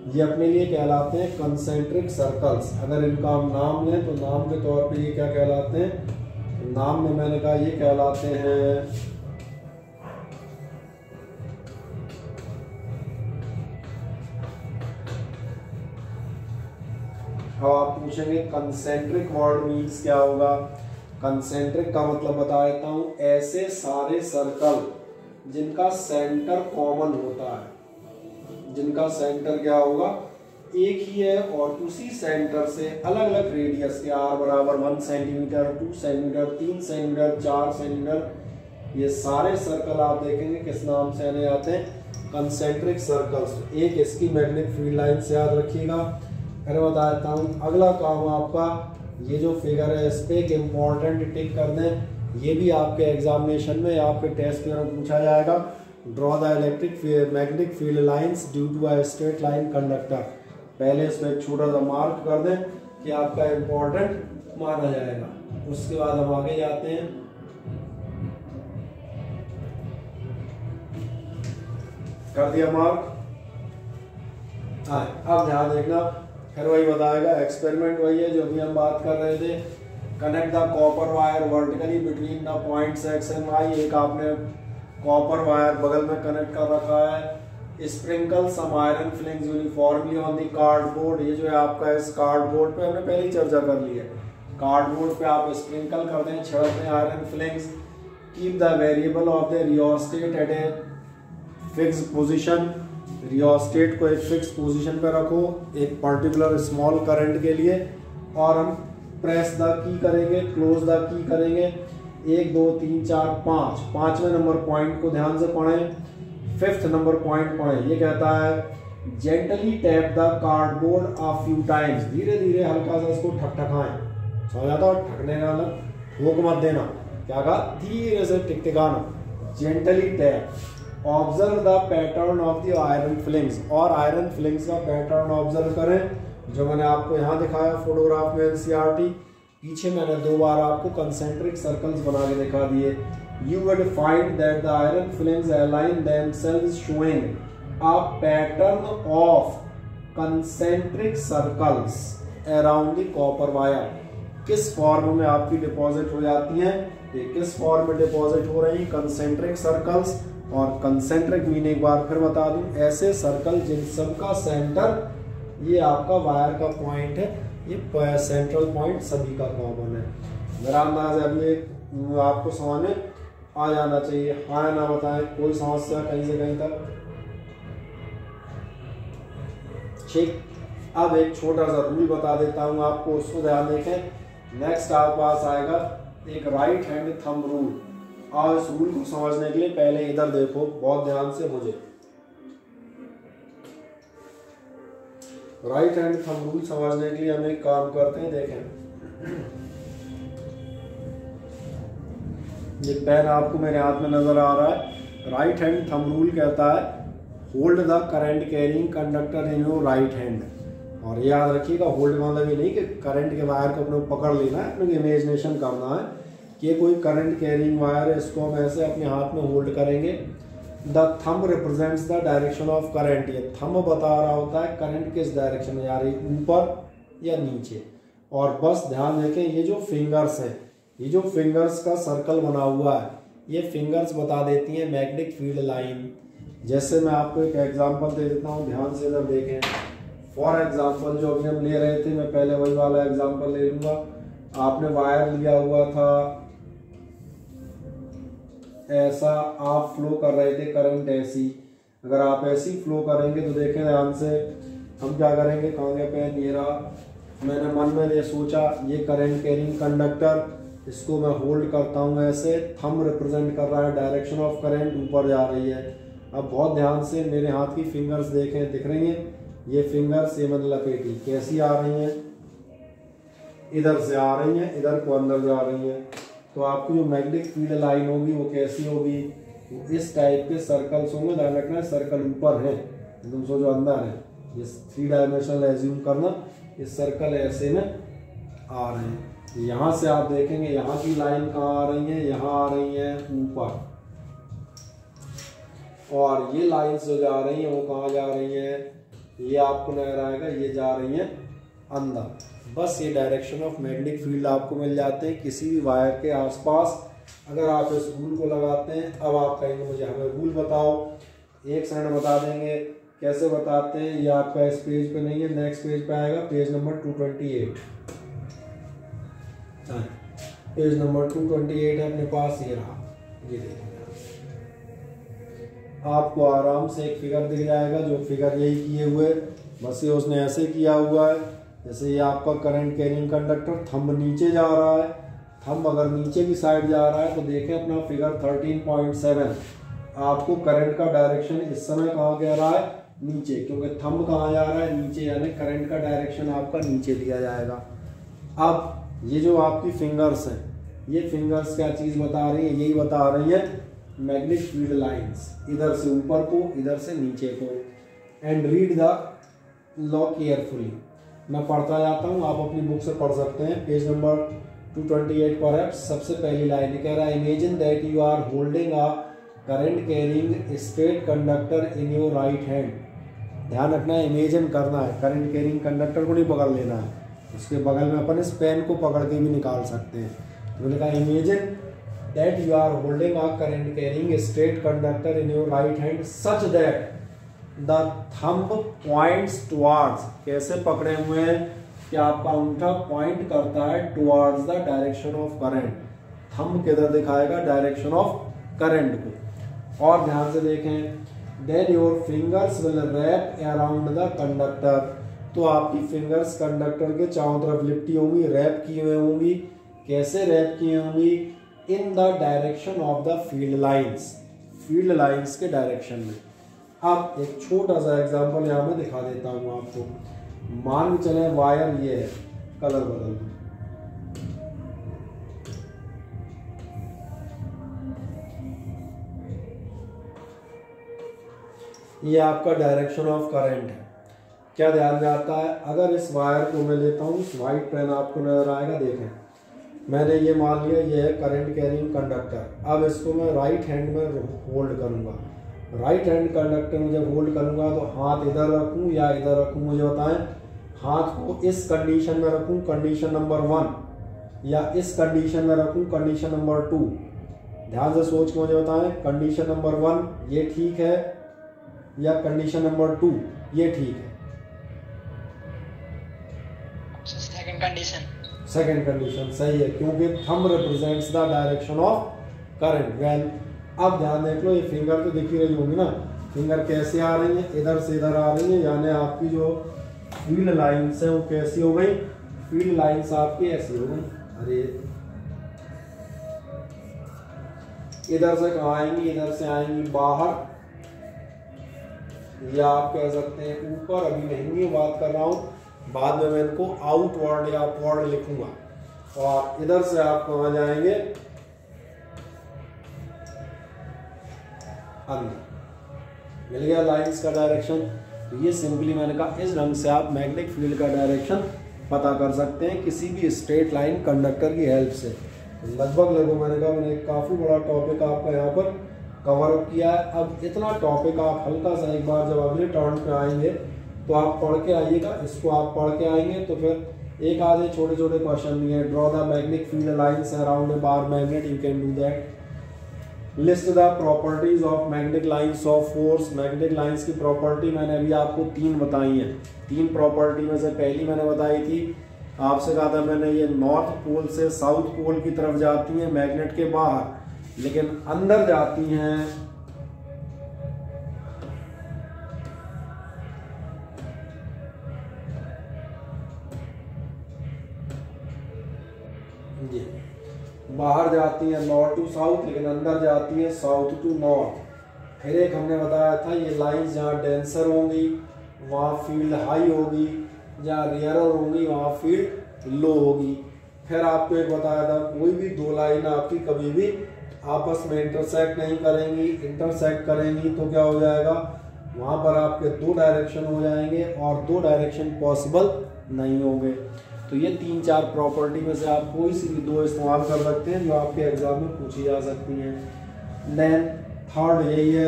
ये अपने लिए कहलाते हैं कंसेंट्रिक सर्कल्स। अगर इनका हम नाम लें तो नाम के तौर पे ये क्या कहलाते हैं, नाम में मैंने कहा ये कहलाते हैं अब आप पूछेंगे कंसेंट्रिक वर्ड मीन्स क्या होगा। कंसेंट्रिक का मतलब बता देता हूं, ऐसे सारे सर्कल जिनका सेंटर कॉमन होता है, जिनका सेंटर क्या होगा, एक ही है, और उसी सेंटर से अलग अलग रेडियस के r बराबर 1 सेंटीमीटर, 2 सेंटीमीटर, 3 सेंटीमीटर, 4 सेंटीमीटर, ये सारे सर्कल आप देखेंगे किस नाम से आने आते हैं, कंसेंट्रिक सर्कल्स। एक इसकी मैग्नेटिक फील्ड लाइन से याद रखिएगा। फिर बता देता हूँ अगला काम आपका, ये जो फिगर है इस पे एक इम्पोर्टेंट टिक कर दें। ये भी आपके एग्जामिनेशन में, आपके टेस्ट में पूछा जाएगा। Draw the electric magnetic field lines due to a straight line conductor. पहले इस पर एक छोटा सा मार्क कर दें कि आपका इम्पोर्टेंट माना जाएगा। उसके बाद हम आगे जाते हैं। कर दिया मार्क। अब ध्यान देखना, फिर वही बताएगा, एक्सपेरिमेंट वही है जो भी हम बात कर रहे थे। Connect the copper wire vertically between the points X and Y. एक आपने कॉपर वायर बगल में कनेक्ट कर रखा है। Sprinkle some iron filings uniformly on the cardboard. ये जो है आपका इस कार्डबोर्ड पे हमने पहले ही चर्चा कर ली है। कार्डबोर्ड पे आप स्प्रिंकल कर दें, छिड़क दें iron filings. Keep the variable of the rheostat at a fix position. Rheostat को एक फिक्स पोजीशन पे रखो एक पर्टिकुलर स्मॉल करंट के लिए, और हम प्रेस द की करेंगे, क्लोज द की करेंगे। 1 2 3 4 5, 5वें नंबर पॉइंट को ध्यान से पढ़ें। 5th नंबर पॉइंट पढ़ें। ये कहता है gently tap the cardboard a few times. धीरे धीरे हल्का सा इसको ठकठकाएं। समझ आता हो ठकने का मतलब, ठोक मत देना। क्या कहा, धीरे से टिकटिकाना, gently tap. Observe the pattern of the iron filings, और आयरन फिलिंग्स का पैटर्न ऑब्जर्व करें जो मैंने आपको यहाँ दिखाया फोटोग्राफ में एनसीईआरटी। पीछे मैंने 2 बार आपको कंसेंट्रिक सर्कल्स बना के दिखा दिए। You would find that the iron fillings align themselves showing a pattern of concentric circles around the copper wire. किस फॉर्म में आपकी डिपॉजिट हो जाती हैं, ये किस फॉर्म में डिपॉजिट हो रही, कंसेंट्रिक सर्कल्स। और कंसेंट्रिक मीन एक बार फिर बता दूं, ऐसे सर्कल जिन सबका सेंटर, ये आपका वायर का पॉइंट है, ये सेंट्रल पॉइंट सभी का कॉमन है। मेरा अंदाज है अभी आपको समझ में आ जाना चाहिए। हाँ ना बताएं, कोई समस्या कहीं से कहीं तक? ठीक। अब एक छोटा सा रूल बता देता हूं आपको, उसको ध्यान देखें। नेक्स्ट आपके पास आएगा एक राइट हैंड थंब रूल। और इस रूल को समझने के लिए पहले इधर देखो बहुत ध्यान से मुझे। राइट हैंड थंब रूल समझने के लिए हम एक काम करते हैं, देखें। ये पेन आपको मेरे हाथ में नजर आ रहा है। राइट हैंड थंब रूल कहता है hold the current carrying conductor in your right hand. और याद रखिएगा, होल्ड का मतलब ये नहीं कि करंट के वायर को अपने पकड़ लेना है, अपने इमेजिनेशन करना है कि कोई करंट कैरिंग वायर है, इसको हम ऐसे अपने हाथ में होल्ड करेंगे। The thumb represents the direction of current. ये थंब बता रहा होता है करंट किस डायरेक्शन में जा रही, ऊपर या नीचे। और बस ध्यान देखें, ये जो फिंगर्स है, ये जो फिंगर्स का सर्कल बना हुआ है, ये फिंगर्स बता देती हैं मैग्नेटिक फील्ड लाइन। जैसे मैं आपको एक एग्जांपल दे देता हूँ, ध्यान से इधर देखें। फॉर एग्जांपल जो अभी हम ले रहे थे, मैं पहले वही वाला एग्जांपल ले लूंगा। आपने वायर लिया हुआ था, ऐसा आप फ्लो कर रहे थे करंट ऐसी। अगर आप ऐसी फ्लो करेंगे तो देखें ध्यान से, हम क्या करेंगे, कहाँ गया पेन, ये रहा। मैंने मन में ये सोचा, ये करंट कैरिंग कंडक्टर, इसको मैं होल्ड करता हूँ ऐसे, थंब रिप्रेजेंट कर रहा है डायरेक्शन ऑफ करंट, ऊपर जा रही है। अब बहुत ध्यान से मेरे हाथ की फिंगर्स देखें, दिख रही हैं ये फिंगर्स, ये मैंने लपेटी, कैसी आ रही हैं, इधर से आ रही हैं, इधर को अंदर जा रही हैं। तो आपकी जो मैग्नेटिक फील्ड लाइन होगी वो कैसी होगी, इस टाइप के सर्कल्स होंगे। ध्यान रखना है सर्कल ऊपर है, एकदम सो जो अंदर है, ये 3 डायमेंशनल एज्यूम करना, इस सर्कल ऐसे में आ रहे हैं। यहाँ से आप देखेंगे यहाँ की लाइन कहाँ आ रही है, यहाँ आ रही है ऊपर, और ये लाइन जो जा रही है वो कहाँ जा रही है, ये आपको नजर आएगा, ये जा रही है अंदर। बस ये डायरेक्शन ऑफ मैग्नेटिक फील्ड आपको मिल जाते हैं किसी भी वायर के आसपास। अगर आप इस रूल को लगाते हैं, अब आप कहेंगे मुझे हमें रूल बताओ, एक सेकंड बता देंगे कैसे बताते हैं। ये आपका इस पेज पे नहीं है, नेक्स्ट पेज पे आएगा, पेज नंबर 228। पेज नंबर 228 है अपने पास, ये रहा, ये देखिए आपको आराम से एक फिगर दिख जाएगा, जो फिगर यही किए हुए, बस ये उसने ऐसे किया हुआ है। जैसे ये आपका करंट कैरिंग कंडक्टर, थंब नीचे जा रहा है, थंब अगर नीचे की साइड जा रहा है तो देखें अपना फिगर 13.7, आपको करंट का डायरेक्शन इस समय कहाँ कह रहा है, नीचे, क्योंकि थंब कहाँ जा रहा है, नीचे, यानी करंट का डायरेक्शन आपका नीचे दिया जाएगा। अब ये जो आपकी फिंगर्स हैं, ये फिंगर्स क्या चीज बता रही है, यही बता रही है मैग्नेटिक फील्ड लाइंस, इधर से ऊपर को, इधर से नीचे को। And read the law carefully, मैं पढ़ता जाता हूँ, आप अपनी बुक से पढ़ सकते हैं। पेज नंबर 228 पर सबसे पहली लाइन कह रहा है, imagine that you are holding a current carrying straight conductor in your right hand. ध्यान रखना है, इमेजिन करना है, करंट कैरिंग कंडक्टर को नहीं पकड़ लेना है, उसके बगल में अपन इस पेन को पकड़ के भी निकाल सकते हैं। तो मैंने कहा imagine that you are holding a current carrying straight conductor in your right hand such that the thumb points towards, कैसे पकड़े हुए हैं कि आपका अंगूठा पॉइंट करता है towards the direction of current, thumb किधर दिखाएगा, डायरेक्शन ऑफ करंट को। और ध्यान से देखें, then your fingers will wrap around the conductor, तो आपकी फिंगर्स कंडक्टर के चारों तरफ लिपटी होंगी, रैप की हुई होंगी। कैसे रैप की होंगी, in the direction of the field lines, field lines के डायरेक्शन में। अब एक छोटा सा एग्जांपल यहाँ मैं दिखा देता हूँ आपको। मान के चले वायर ये है, कलर बदल दो, ये आपका डायरेक्शन ऑफ करंट है। क्या ध्यान में आता है, अगर इस वायर को मैं लेता हूँ, व्हाइट पेन आपको नजर आएगा, देखें मैंने ये मान लिया ये है करंट कैरिंग कंडक्टर। अब इसको मैं राइट हैंड में होल्ड करूंगा, राइट हैंड कंडक्टर में जब होल्ड करूंगा तो हाथ इधर रखूं या इधर रखूं, मुझे बताएं। हाथ को इस कंडीशन में रखूं, कंडीशन नंबर 1, या इस कंडीशन में रखूं, कंडीशन नंबर 2। ध्यान से सोच के मुझे बताएं, कंडीशन नंबर 1 ये ठीक है या कंडीशन नंबर 2 ये ठीक है। सेकंड कंडीशन, सेकंड कंडीशन सही है, क्योंकि thumb represents the direction of current. Well अब ध्यान देख लो, ये फिंगर तो दिख ही रही होंगी ना, फिंगर कैसे आ रही है, इधर से इधर आ रही है, यानी आपकी जो फील्ड लाइंस है वो कैसी हो गई, फील्ड लाइंस आपकी ऐसी हो गई। अरे इधर से कहाँ आएंगी, इधर से आएंगी बाहर, या आप कह सकते हैं ऊपर। अभी नहीं बात कर रहा हूँ, बाद में मैं इनको आउटवर्ड या अपवर्ड लिखूंगा। और इधर से आप कहाँ जाएंगे, अंदर। मिल गया लाइंस का डायरेक्शन। तो ये सिंपली मैंने कहा इस ढंग से आप मैग्नेटिक फील्ड का डायरेक्शन पता कर सकते हैं किसी भी स्ट्रेट लाइन कंडक्टर की हेल्प से। लगभग मैंने कहा मैंने काफ़ी बड़ा टॉपिक आपका यहाँ पर कवर अप किया है। अब इतना टॉपिक आप हल्का सा एक बार जब अगले टर्न पे आएंगे तो आप पढ़ के आइएगा, इसको आप पढ़ के आएंगे तो फिर एक आधे छोटे छोटे क्वेश्चन भी है। Draw the magnetic field lines around a bar magnet, you can do that. List the properties of magnetic lines of force. Magnetic lines की प्रॉपर्टी मैंने अभी आपको 3 बताई हैं। 3 प्रॉपर्टी में से पहली मैंने बताई थी, आपसे कहा था मैंने, ये नॉर्थ पोल से साउथ पोल की तरफ जाती हैं मैग्नेट के बाहर, लेकिन अंदर जाती हैं ये बाहर जाती है नॉर्थ टू साउथ, लेकिन अंदर जाती है साउथ टू नॉर्थ। फिर एक हमने बताया था ये लाइंस जहाँ डेंसर होंगी वहाँ फील्ड हाई होगी, जहाँ रेयरर होंगी वहाँ फील्ड लो होगी। फिर आपको एक बताया था कोई भी 2 लाइन आपकी कभी भी आपस में इंटरसेक्ट नहीं करेंगी, इंटरसेक्ट करेंगी तो क्या हो जाएगा, वहाँ पर आपके 2 डायरेक्शन हो जाएंगे और 2 डायरेक्शन पॉसिबल नहीं होंगे। तो ये 3-4 प्रॉपर्टी में से आप कोई सी भी 2 इस्तेमाल कर सकते हैं जो आपके एग्जाम में पूछी जा सकती हैं। देन थर्ड यही है,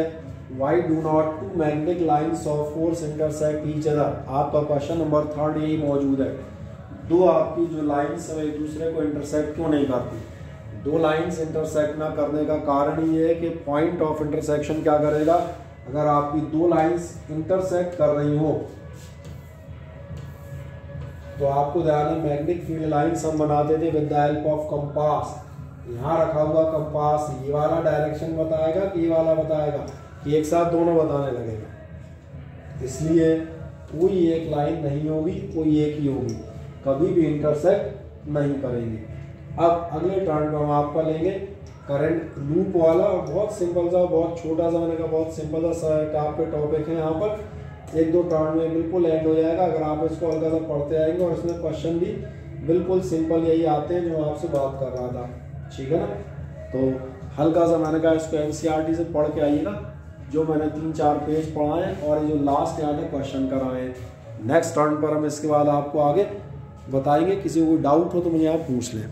why do not 2 magnetic lines of force intersect each other. आपका क्वेश्चन नंबर 3 यही मौजूद है, 2 आपकी जो लाइंस है एक दूसरे को इंटरसेक्ट क्यों नहीं करती। 2 लाइंस इंटरसेक्ट ना करने का कारण ये है कि पॉइंट ऑफ इंटरसेक्शन क्या करेगा, अगर आपकी 2 लाइंस इंटरसेक्ट कर रही हो तो आपको ध्यान है मैग्नेटिक फील्ड लाइंस हम बनाते थे with the help of compass. यहाँ रखा हुआ कंपास ये वाला डायरेक्शन बताएगा कि ये वाला बताएगा, कि एक साथ दोनों बताने लगेगा। इसलिए कोई एक लाइन नहीं होगी, कोई एक ही होगी, कभी भी इंटरसेक्ट नहीं करेंगे। अब अगले टर्न में हम आपका लेंगे करंट लूप वाला, बहुत सिंपल सा, बहुत छोटा सा, मैंने कहा बहुत सिंपल सा आपके टॉपिक है। यहाँ पर 1-2 टर्न में बिल्कुल एंड हो जाएगा अगर आप इसको हल्का सा पढ़ते आएंगे, और इसमें क्वेश्चन भी बिल्कुल सिंपल यही आते हैं जो आपसे बात कर रहा था, ठीक है ना। तो हल्का सा मैंने कहा इसको एनसीईआरटी से पढ़ के आइएगा, जो मैंने 3-4 पेज पढ़ाए हैं और ये जो लास्ट यहाँ पे क्वेश्चन कराए हैं। नेक्स्ट टर्न पर हम इसके बाद आपको आगे बताएंगे। किसी को डाउट हो तो मुझे आप पूछ लें।